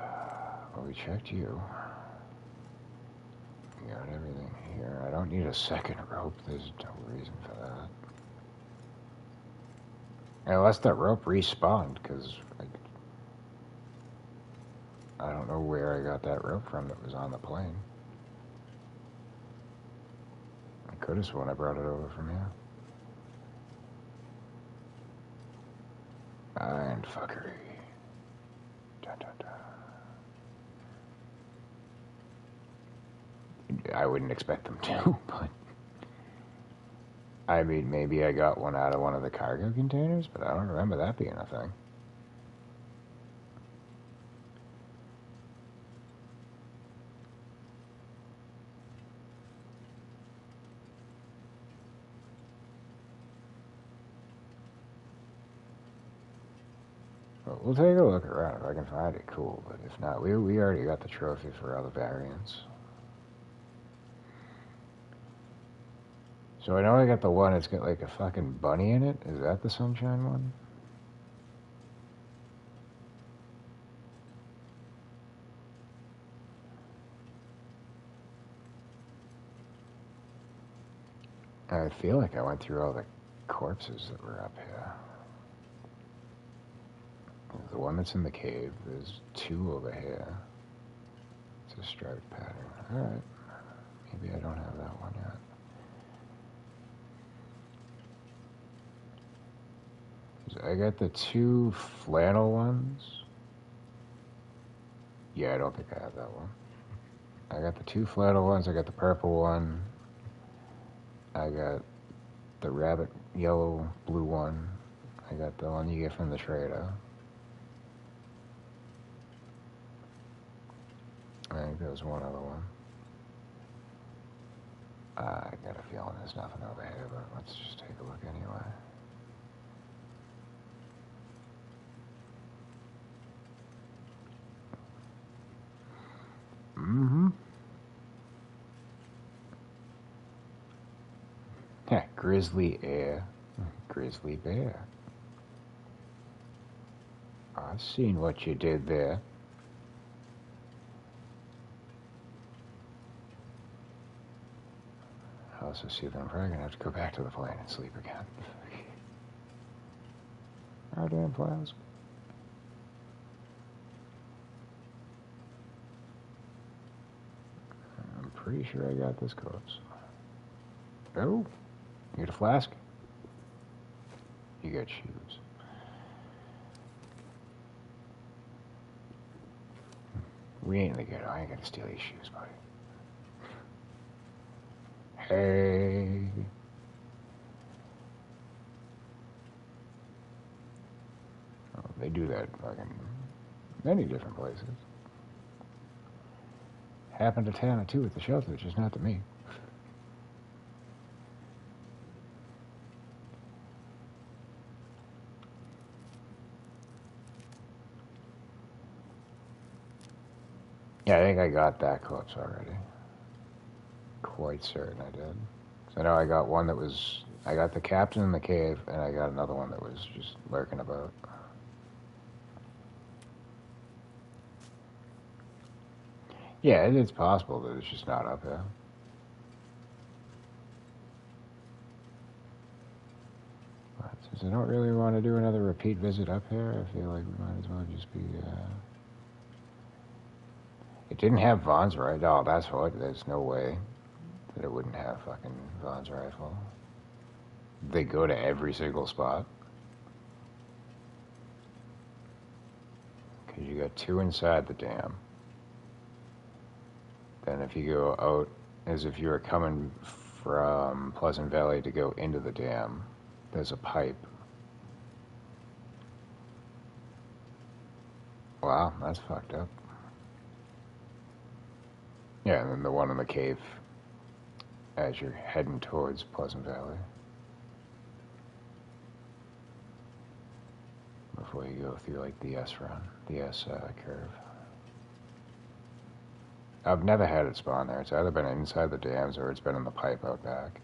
Well, we checked you. We got everything here. I don't need a second rope. There's no reason for that. Unless that rope respawned, because I don't know where I got that rope from that was on the plane. I could have sworn I brought it over from here. And fuckery. Da, da, da. I wouldn't expect them to, but... I mean, maybe I got one out of one of the cargo containers, but I don't remember that being a thing. But we'll take a look around. If I can find it, cool. But if not, we already got the trophy for other variants. So I know I got the one that's got like a fucking bunny in it. Is that the sunshine one? I feel like I went through all the corpses that were up here. There's the one that's in the cave. There's two over here. It's a striped pattern. Alright. Maybe I don't have that one yet. I got the two flannel ones. Yeah, I don't think I have that one. I got the two flannel ones. I got the purple one. I got the rabbit yellow blue one. I got the one you get from the trader. I think there was one other one. I got a feeling there's nothing over here, but let's just take a look anyway. Mm-hmm. Yeah, grizzly air, grizzly bear. I've seen what you did there. I also see that I'm probably gonna have to go back to the plane and sleep again. Oh, damn flowers. I'm pretty sure I got this corpse. Oh, you got a flask? You got shoes. We ain't in the ghetto. I ain't gonna steal your shoes, buddy. Hey. Oh, they do that fucking many different places. Happened to Tana too at the shelter, just not to me. Yeah, I think I got that corpse already. Quite certain I did. So I know I got one that was... I got the captain in the cave, and I got another one that was just lurking about. Yeah, it's possible that it's just not up here. But since I don't really want to do another repeat visit up here, I feel like we might as well just be... It didn't have Vaughn's rifle. Oh, that's what. There's no way that it wouldn't have fucking Vaughn's rifle. They go to every single spot. Because you got two inside the dam. Then if you go out as if you were coming from Pleasant Valley to go into the dam, there's a pipe. Wow, that's fucked up. Yeah, and then the one in the cave as you're heading towards Pleasant Valley. Before you go through like the S run, the S curve. I've never had it spawn there. It's either been inside the dams or it's been in the pipe out back.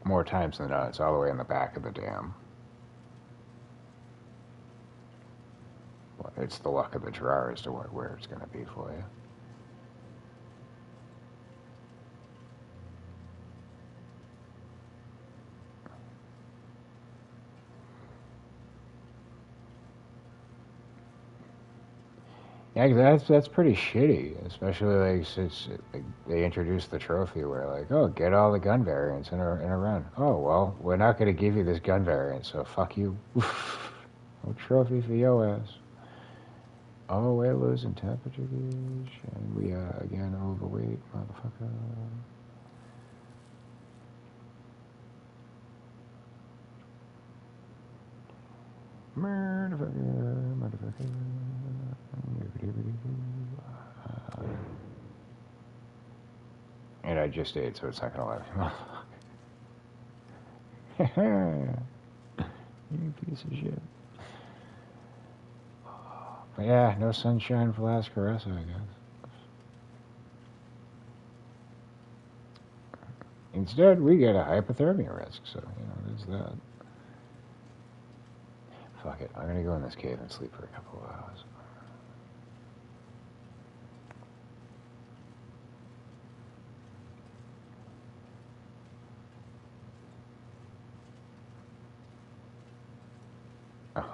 More times than not, it's all the way in the back of the dam. Well, it's the luck of the draw as to where it's going to be for you. Yeah, that's pretty shitty, especially like since they introduced the trophy where like, oh, get all the gun variants in a run. Oh well, we're not going to give you this gun variant, so fuck you. No trophy for your ass. Oh, we're losing temperature gauge, and we are again overweight, motherfucker. Motherfucker. And I just ate, so it's not gonna let me. You piece of shit. But yeah, no sunshine for Last Caressa, I guess. Instead, we get a hypothermia risk, so, there's that. Fuck it, I'm gonna go in this cave and sleep for a couple of hours.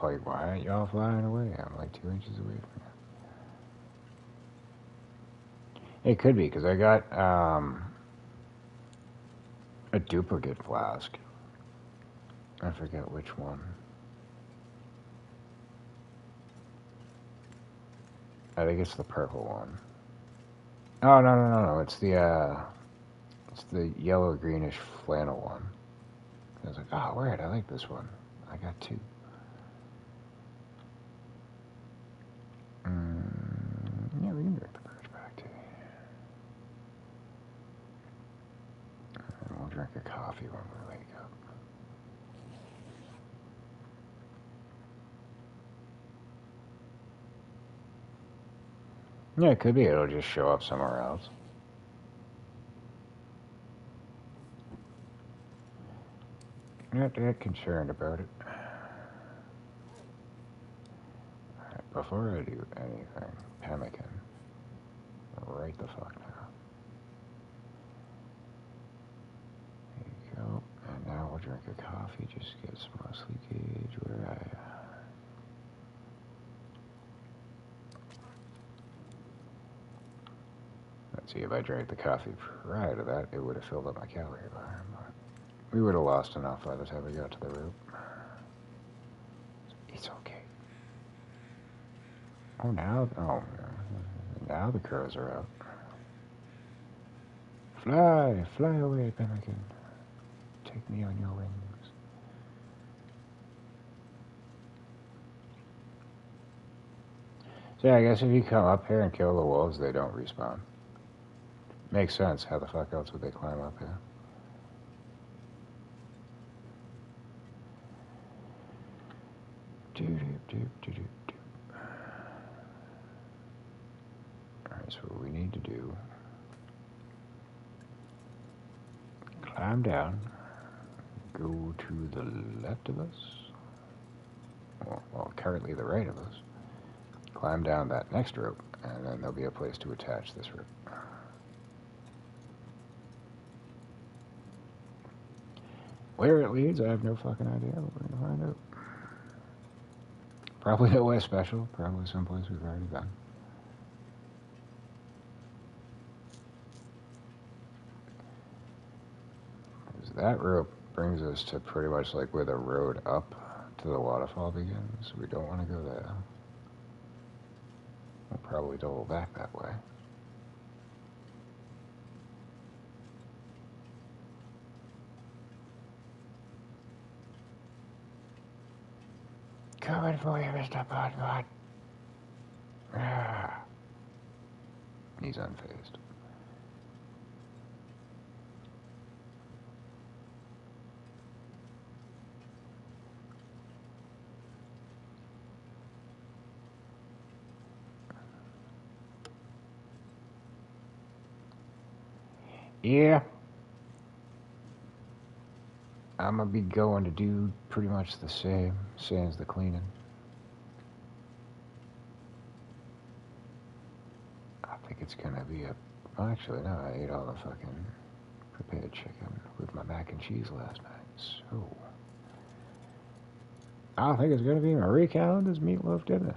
Like, why aren't y'all flying away? I'm like 2 inches away from you. It could be, because I got a duplicate flask. I forget which one. I think it's the purple one. Oh, no. It's the yellow-greenish flannel one. I was like, oh, weird, I like this one. I got 2. Yeah, we can drink the birch back tea. And we'll drink a coffee when we wake up. Yeah, it could be. It'll just show up somewhere else. Not that concerned about it. Alright, before I do anything, pemmican. Right the fuck now. There you go. And now we'll drink a coffee, just get some mostly gauge where I... Let's see, if I drank the coffee prior to that, it would have filled up my calorie bar, but we would have lost enough by the time we got to the route. It's okay. Oh, now the crows are out. Fly away, pemmican. Take me on your wings. So yeah, I guess if you come up here and kill the wolves, they don't respawn. Makes sense. How the fuck else would they climb up here? Alright, so what we need to do... Climb down. Go to the left of us. Well, currently the right of us. Climb down that next rope, and then there'll be a place to attach this rope. Where it leads, I have no fucking idea, but we're gonna find out. Probably nowhere special, probably someplace we've already been. Because that rope brings us to pretty much like where the road up to the waterfall begins. We don't want to go there. We'll probably double back that way. coming for you, Mr. Podbot. Ah. He's unfazed. Yeah. I'm gonna be going to do pretty much the same as the cleaning. I think it's gonna be well, actually, no, I ate all the fucking prepared chicken with my mac and cheese last night, so I think it's gonna be Marie Callender's meatloaf dinner.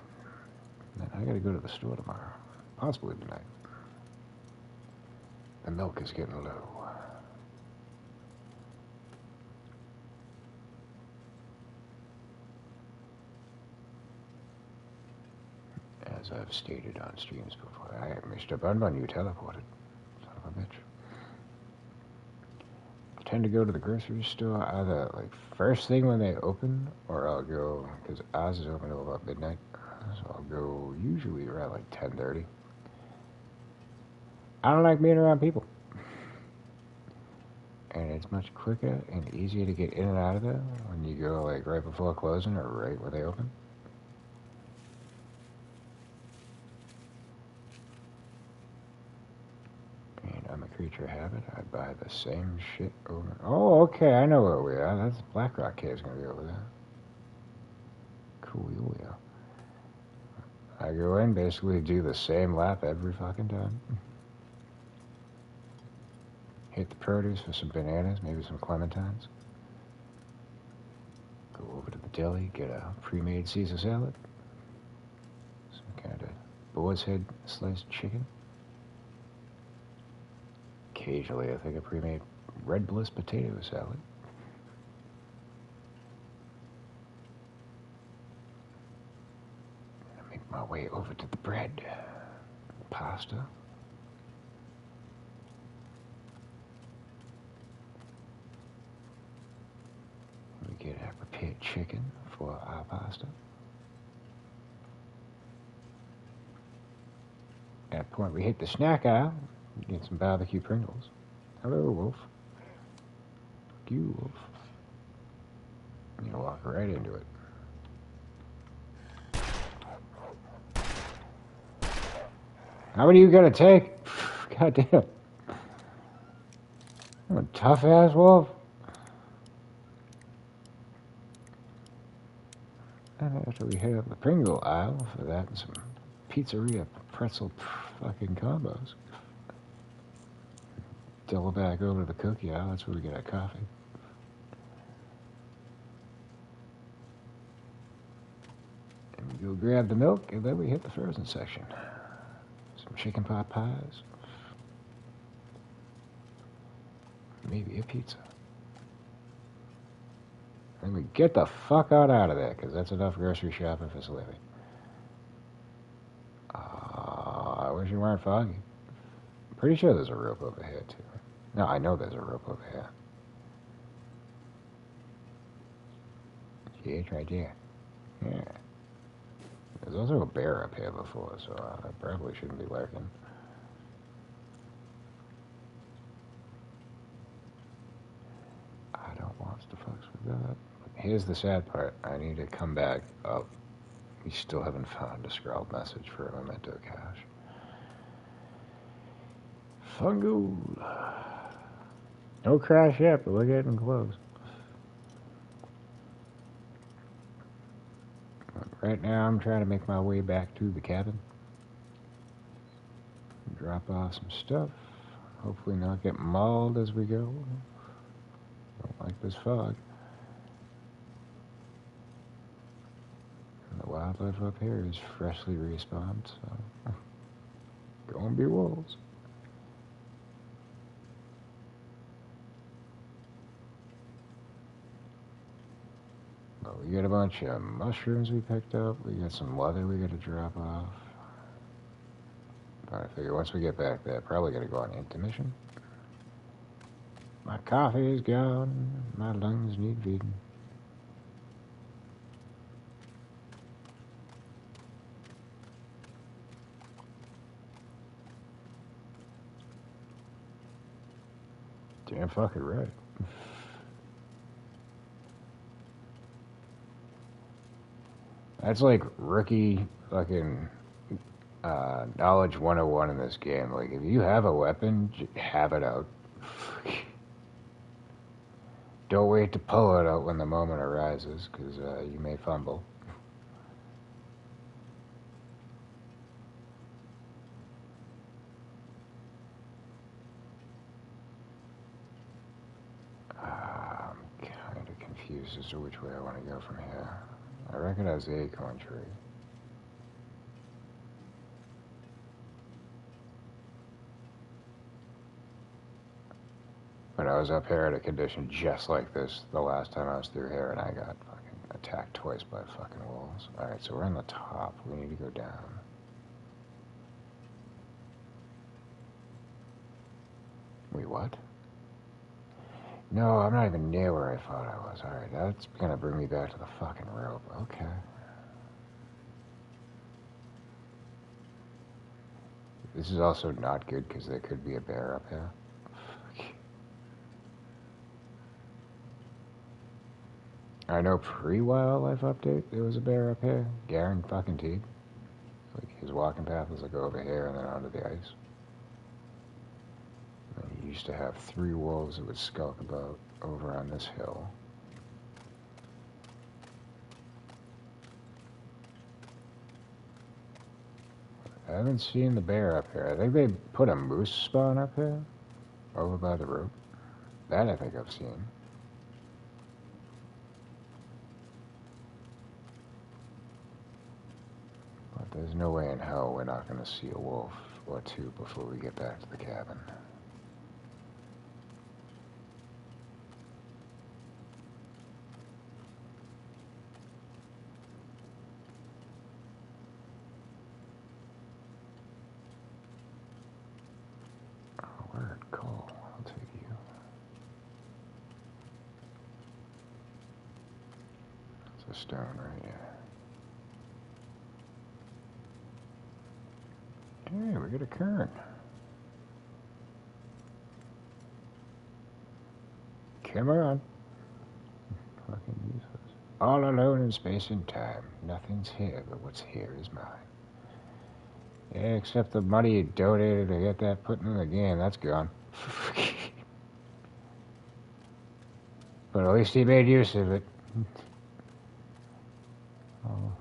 And I gotta go to the store tomorrow, possibly tonight. The milk is getting low. As I've stated on streams before, Mr. Bun, you teleported. Son of a bitch. I tend to go to the grocery store either like first thing when they open, or I'll go, because Oz is open till about midnight, so I'll go usually around like 10:30. I don't like being around people. And it's much quicker and easier to get in and out of there when you go like right before closing or right when they open. And I'm a creature of habit. I buy the same shit over. Oh, okay, I know where we are. That's Black Rock Cave's gonna be over there. Cool, yeah. I go in, basically do the same lap every fucking time. Hit the produce for some bananas, maybe some clementines. Go over to the deli, get a pre-made Caesar salad. Some kind of boar's head sliced chicken. Occasionally, I think a pre-made Red Bliss potato salad. I make my way over to the bread. Pasta. We get our prepared chicken for our pasta. At that point, we hit the snack aisle. Get some barbecue Pringles. Hello, Wolf. Fuck you, Wolf. You walk right into it. How many are you gonna take? God damn. I'm a tough ass wolf. And after we hit up the Pringle aisle for that and some pizzeria pretzel fucking combos. Double back over to the cookie aisle, that's where we get our coffee. And we go grab the milk, and then we hit the frozen section. Some chicken pot pies. Maybe a pizza. And we get the fuck out of there, because that's enough grocery shopping for Slippy. I wish you weren't foggy. Pretty sure there's a rope over here, too. No, I know there's a rope over here. See, it's right there. Yeah. There's also a bear up here before, so I probably shouldn't be lurking. I don't want to fucks with that. Here's the sad part. I need to come back up. We still haven't found a scrawled message for a memento cache. Fungal. No crash yet, but we're getting close. Right now, I'm trying to make my way back to the cabin. Drop off some stuff. Hopefully not get mauled as we go. Don't like this fog. And the wildlife up here is freshly respawned, so gonna be wolves. But we got a bunch of mushrooms we picked up. We got some leather we got to drop off. But I figure once we get back there, probably got to go on intermission. My coffee is gone. My lungs need feeding. Damn fucking right. That's like rookie fucking knowledge 101 in this game. Like, if you have a weapon, have it out. Don't wait to pull it out when the moment arises, because you may fumble. I'm kind of confused as to which way I want to go from here. I recognize the acorn tree. But I was up here at a condition just like this the last time I was through here, and I got fucking attacked twice by fucking wolves. Alright, so we're on the top. We need to go down. Wait, what? No, I'm not even near where I thought I was. Alright, that's gonna bring me back to the fucking rope. Okay. This is also not good because there could be a bear up here. I know pre-wildlife update there was a bear up here. Garen fucking Teague. Like, his walking path was like over here and then onto the ice. And he used to have 3 wolves that would skulk about over on this hill. I haven't seen the bear up here. I think they put a moose spawn up here, over by the rope. That I think I've seen. But there's no way in hell we're not going to see a wolf or 2 before we get back to the cabin. Word, Cole. I'll take you. It's a stone right here. Hey, we got a kern. Come on. Fucking useless. All alone in space and time. Nothing's here, but what's here is mine. Yeah, except the money you donated to get that put in the game. That's gone. But at least he made use of it. Oh,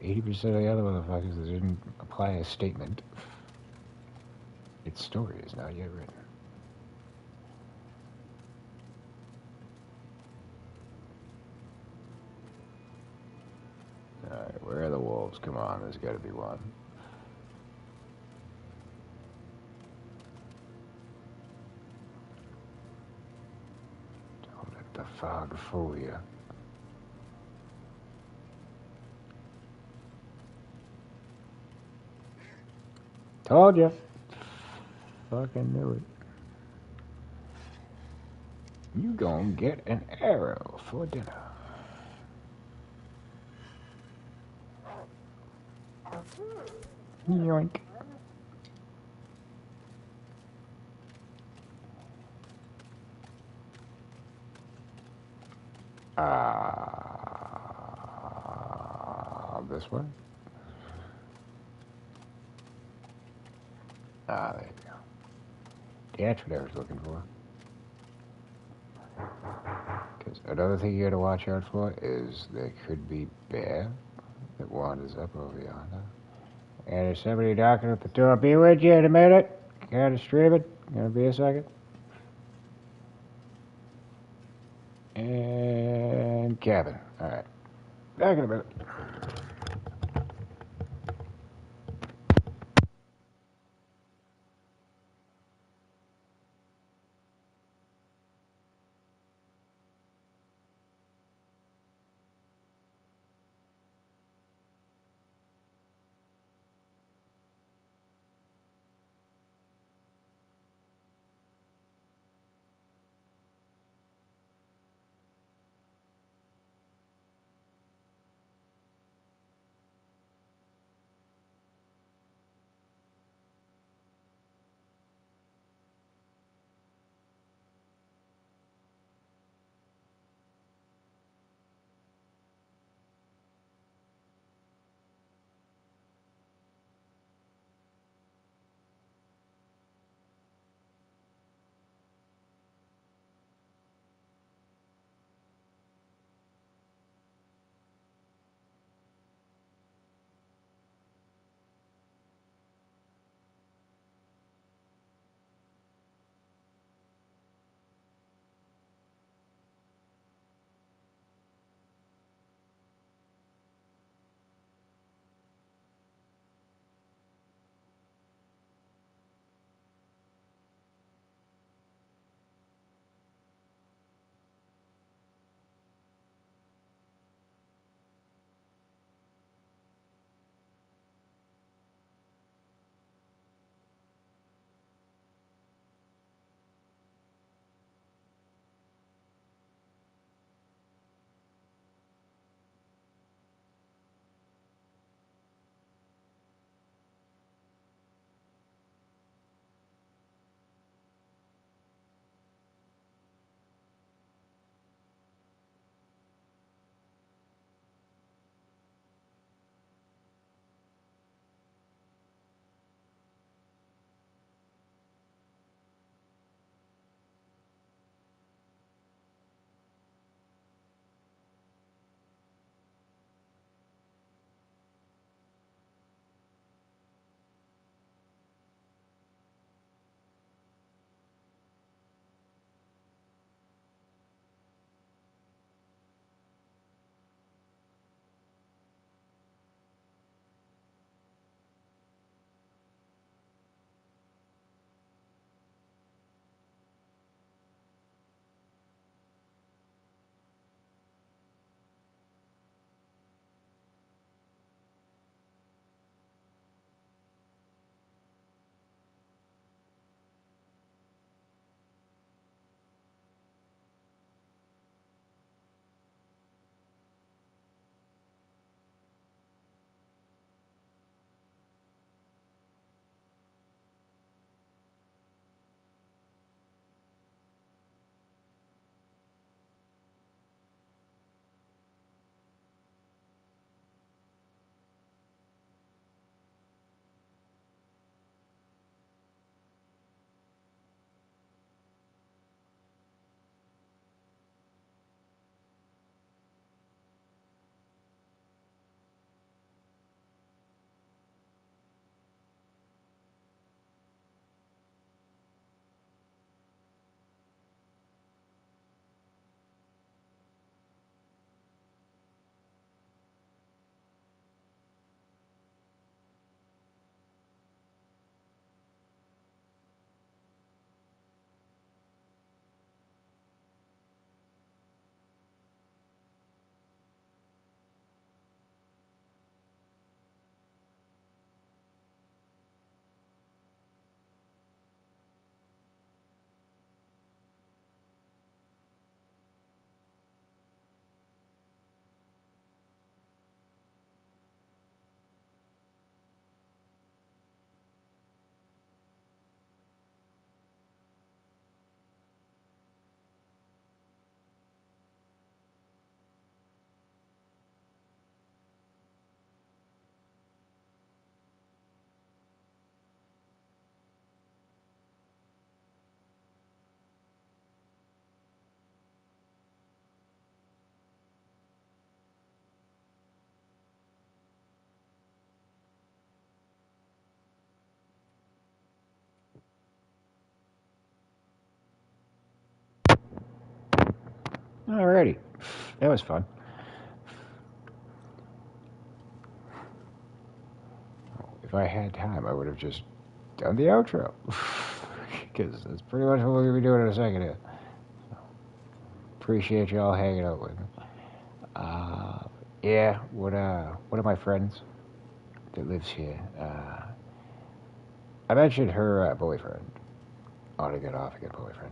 80% of the other motherfuckers that didn't apply a statement. Its story is not yet written. Alright, where are the wolves? Come on, there's gotta be one. Don't let the fog fool you. Told you. Fucking knew it. You gonna get an arrow for dinner. Yoink. This way? Ah, there you go. That's what I was looking for. Because another thing you gotta watch out for is there could be bear that wanders up over yonder. And there's somebody knocking at the door. Be with you in a minute. Kinda streaming. Gonna be a second. And cabin. Alright. Back in a minute. Alrighty. That was fun. If I had time, I would have just done the outro. Because that's pretty much what we're going to be doing in a second here. Appreciate y'all hanging out with me. Yeah, one of my friends that lives here, I mentioned her boyfriend. On again, off again, boyfriend.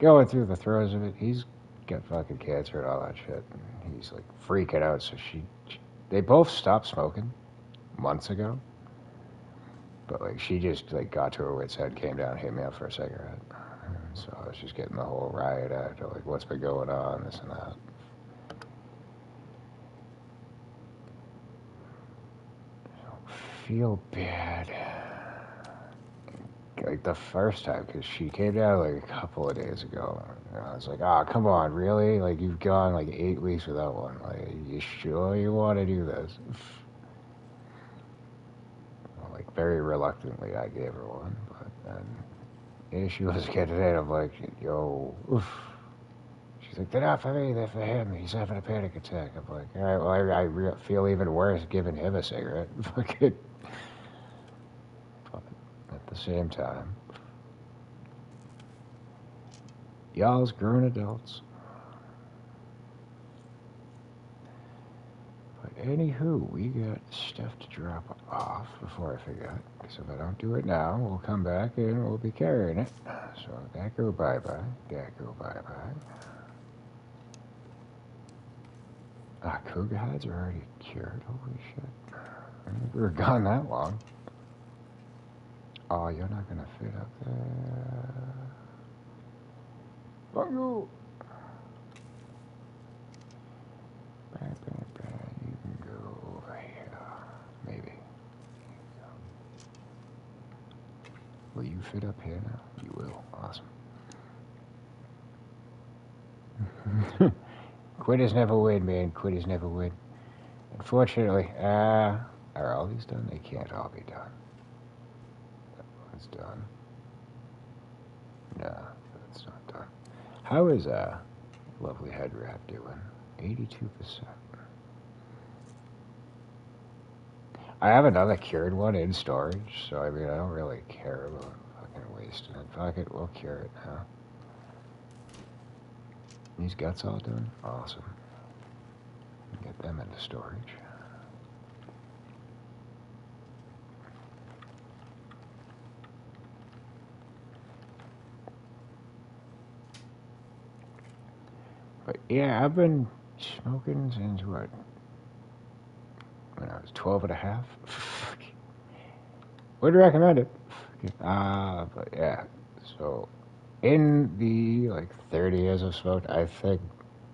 Going through the throes of it. He's got fucking cancer and all that shit. And he's like freaking out. So they both stopped smoking months ago. But like she just like got to her wit's end, came down, hit me up for a cigarette. So I was just getting the whole riot act of like what's been going on, this and that. Feel bad. Like the first time, because she came down like a couple of days ago. And I was like, oh, come on, really? Like you've gone like 8 weeks without one. Like, you sure you want to do this? Well, like very reluctantly, I gave her one, but then yeah, she was getting it. I'm like, yo, oof. She's like, they're not for me, they're for him. He's having a panic attack. I'm like, all right, well, I feel even worse giving him a cigarette. Fucking. But at the same time, y'all's grown adults. But anywho, we got stuff to drop off before I forget. Because if I don't do it now, we'll come back and we'll be carrying it. So that go bye-bye. That go bye-bye. Cougar hides are already cured. Holy shit. I think we were gone that long. Oh, you're not gonna fit up there. Bungo! Bang, bang, bang. You can go over here. Maybe. Will you fit up here now? You will. Awesome. Quitters never win, man. Quitters never win. Unfortunately, are all these done? They can't all be done. That one's done. No, that's not done. How is lovely head wrap doing? 82%. I have another cured one in storage, so I mean, I don't really care about fucking wasting it. Fuck it, we'll cure it now. These guts all done? Awesome. Get them into storage. But yeah, I've been smoking since what? When I was 12 and a half. Would recommend it. But yeah, so in the like 30 years I've smoked, I think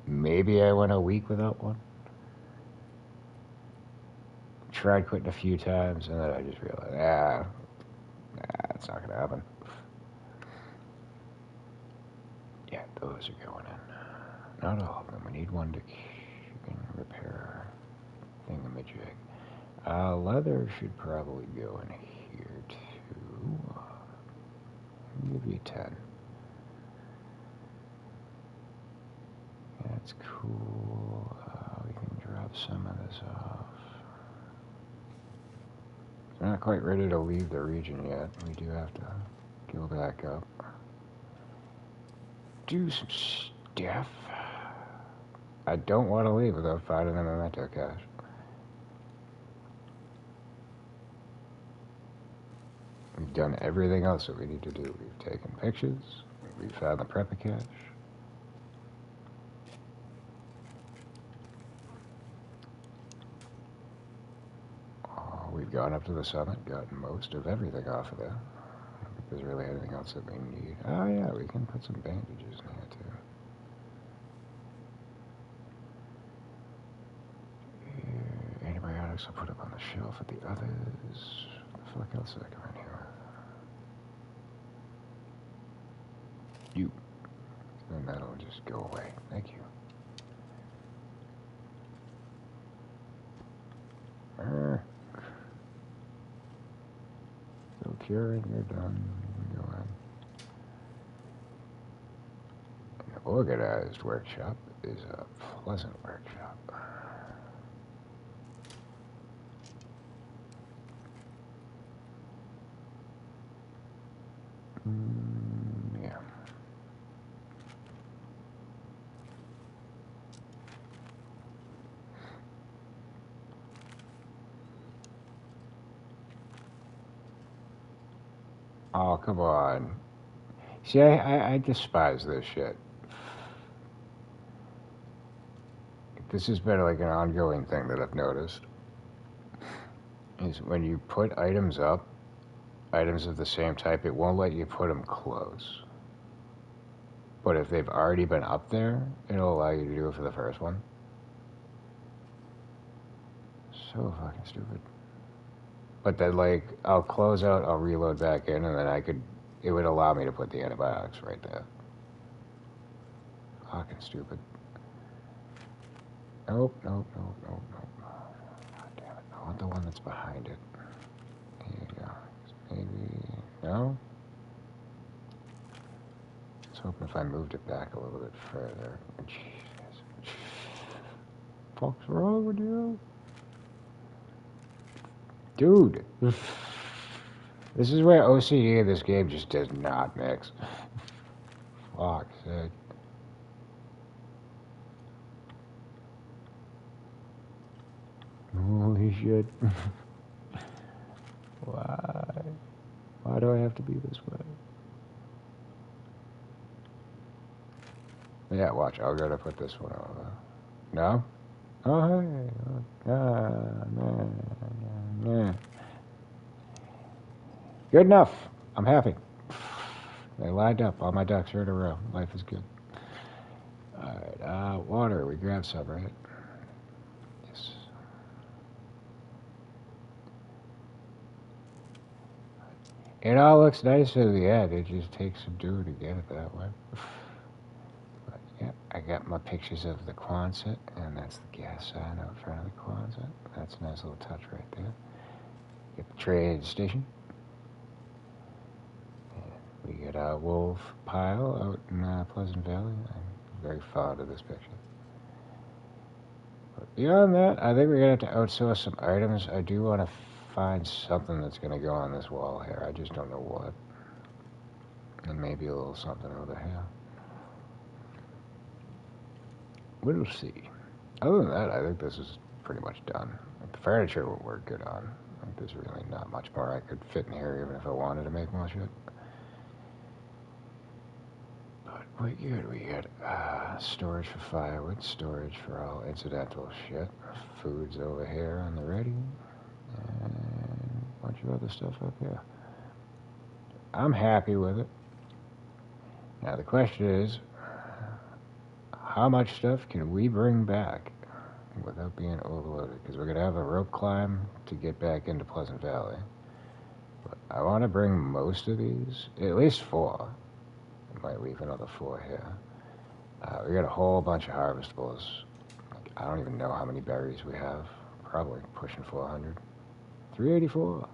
maybe I went a week without one. Tried quitting a few times, and then I just realized, it's not gonna happen. Yeah, those are going in. Not all of them. We need one to repair thingamajig. Leather should probably go in here too. I'll give you 10. That's cool. We can drop some of this off. We're not quite ready to leave the region yet. We do have to go back up. Do some stuff. I don't want to leave without finding the memento cache. We've done everything else that we need to do. We've taken pictures. We've found the prepper cache. We've gone up to the summit, gotten most of everything off of there. I don't think there's really anything else that we need. Oh yeah, we can put some bandages in here too. Antibiotics I'll put up on the shelf with the others. What the fuck else did I come in here with? You. And that'll just go away. Thank you. Still curing, you're done. You can go ahead. Yep. organized workshop is a pleasant workshop. Yeah. Oh, come on. See, I despise this shit. This has been like an ongoing thing that I've noticed. Is when you put items up, items of the same type, it won't let you put them close. But if they've already been up there, it'll allow you to do it for the first one. So fucking stupid. But then, like, I'll close out, I'll reload back in, and then it would allow me to put the antibiotics right there. Fucking stupid. Nope. God damn it. I want the one that's behind it. Here you go. Maybe. No? I was hoping if I moved it back a little bit further. Jesus. What's wrong with you? Dude. This is where OCD in this game just does not mix. Fuck's sake. Holy shit. Why? Why do I have to be this way? Yeah, watch. I'll go to put this one over. No? Oh, hey. Man. Good enough. I'm happy. They lined up. All my ducks are in a row. Life is good. Alright, water. We grabbed some, right? Yes. It all looks nice in the end. It just takes some doing to get it that way. But, yeah, I got my pictures of the Quonset, and that's the gas sign out front of the Quonset. That's a nice little touch right there. Get the trade station. We get a wolf pile out in Pleasant Valley. I'm very fond of this picture. But beyond that, I think we're going to have to outsource some items. I do want to find something that's going to go on this wall here. I just don't know what. And maybe a little something over here. We'll see. Other than that, I think this is pretty much done. Like, the furniture will work good on. Like, there's really not much more I could fit in here even if I wanted to make more shit. We got storage for firewood, storage for all incidental shit. Food's over here on the ready, and a bunch of other stuff up here. I'm happy with it. Now the question is, how much stuff can we bring back without being overloaded? Because we're going to have a rope climb to get back into Pleasant Valley. But I want to bring most of these, at least 4. Might leave another 4 here. We got a whole bunch of harvestables. Like, I don't even know how many berries we have. Probably pushing 400. 384.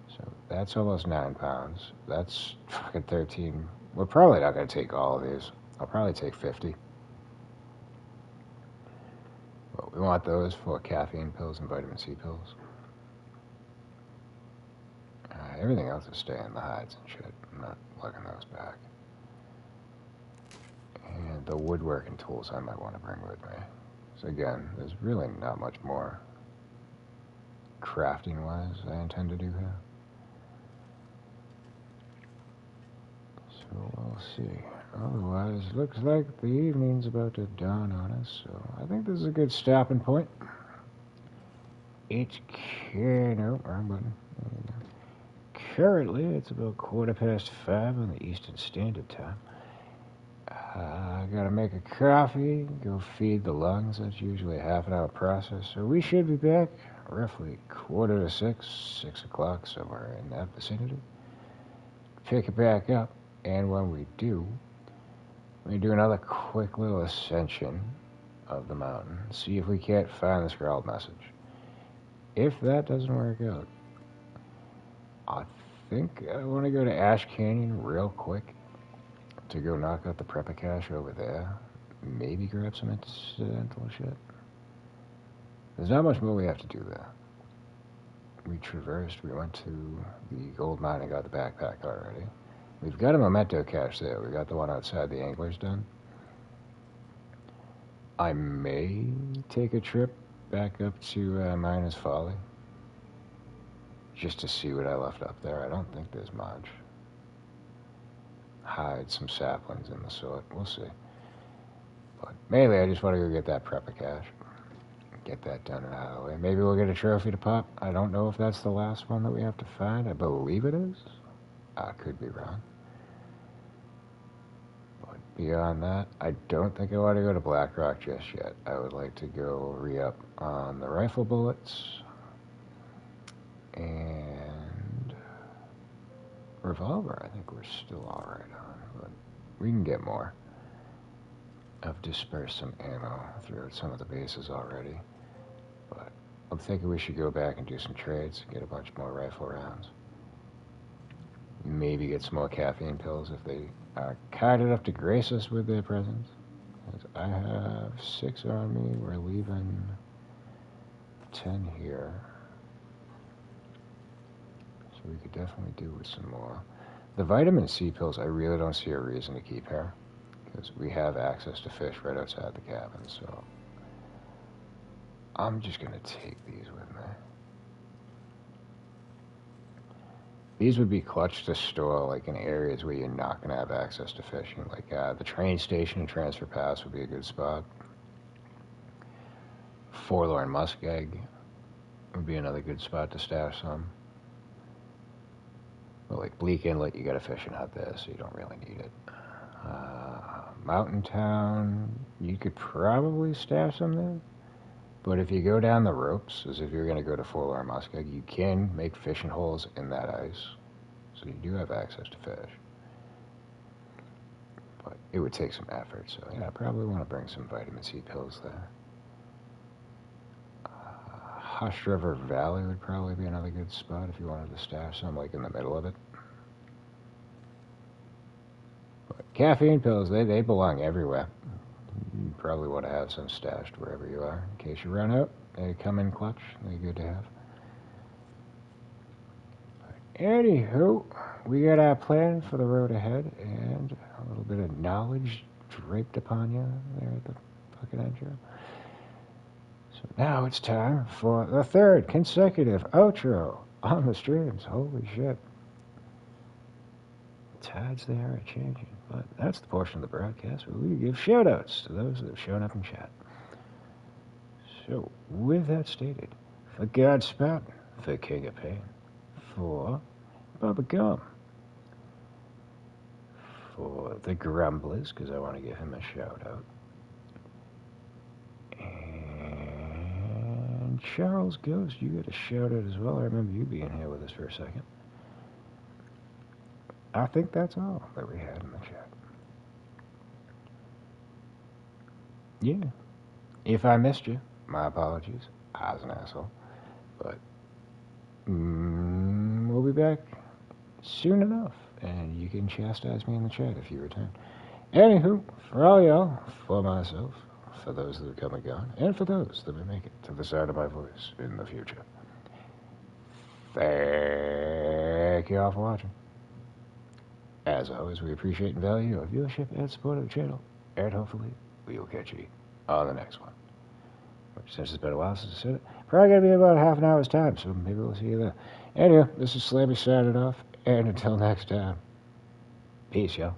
So that's almost 9 pounds. That's fucking 13. We're probably not going to take all of these. I'll probably take 50. But we want those for caffeine pills and vitamin C pills. Everything else is staying in the hides and shit. I'm not lugging those back. And the woodworking tools I might want to bring with me. So again, there's really not much more crafting-wise I intend to do here. So we'll see. Otherwise, looks like the evening's about to dawn on us, so I think this is a good stopping point. No, wrong button. Currently, it's about 5:15 on the Eastern Standard Time. I gotta make a coffee, go feed the lungs. That's usually a half-an-hour process. So we should be back roughly 5:45, 6 o'clock, somewhere in that vicinity. Pick it back up, and when we do, we do another quick little ascension of the mountain. See if we can't find the scrawled message. If that doesn't work out, I think I want to go to Ash Canyon real quick. to go knock out the prepper cache over there. Maybe grab some incidental shit. There's not much more we have to do there. We traversed, we went to the gold mine and got the backpack already. We've got a memento cache there. We got the one outside the angler's den. I may take a trip back up to Miner's Folly just to see what I left up there. I don't think there's much. Hide some saplings in the sort. We'll see. But mainly, I just want to go get that prepper cache. Get that done and out of the way. Maybe we'll get a trophy to pop. I don't know if that's the last one that we have to find. I believe it is. I could be wrong. But beyond that, I don't think I want to go to Blackrock just yet. I would like to go re-up on the rifle bullets and revolver. I think we're still alright on, but we can get more. I've dispersed some ammo throughout some of the bases already, but I'm thinking we should go back and do some trades, get a bunch more rifle rounds. Maybe get some more caffeine pills if they are kind enough to grace us with their presence. I have 6 on me. We're leaving 10 here. So we could definitely do with some more. The vitamin C pills, I really don't see a reason to keep here, because we have access to fish right outside the cabin, so I'm just going to take these with me. These would be clutch to store, like, in areas where you're not going to have access to fishing. Like, the train station and transfer pass would be a good spot. Forlorn muskeg would be another good spot to stash some. But, like, Bleak Inlet, you got a fishing hut there, so you don't really need it. Mountain Town, you could probably stash some there. But if you go down the ropes, as if you're going to go to Forlorn Muskeg, you can make fishing holes in that ice. So you do have access to fish. But it would take some effort, so yeah, I probably want to bring some vitamin C pills there. Hush River Valley would probably be another good spot if you wanted to stash some, like in the middle of it. But caffeine pills, they belong everywhere. You probably want to have some stashed wherever you are. In case you run out, they come in clutch. They're good to have. But anywho, we got our plan for the road ahead and a little bit of knowledge draped upon you there at the fucking intro. So now it's time for the 3rd consecutive outro on the streams. Holy shit. The tides there are changing. But that's the portion of the broadcast where we give shout-outs to those that have shown up in chat. So, with that stated, for Godspout, for King of Pain, for Bubba Gum, for the Grumblers, because I want to give him a shout-out, and Charles Ghost, you get a shout-out as well. I remember you being here with us for a second. I think that's all that we had in the chat. Yeah. If I missed you, my apologies. I was an asshole. But we'll be back soon enough. And you can chastise me in the chat if you return. Anywho, for all y'all, for myself, for those that have come and gone, and for those that may make it to the sound of my voice in the future, thank you all for watching. As always, we appreciate and value your viewership and support of the channel, and hopefully we will catch you on the next one. Which, since it's been a while since I said it, probably going to be about half an hour's time, so maybe we'll see you there. Anyway, this is Slammy signing off, and until next time, peace, y'all.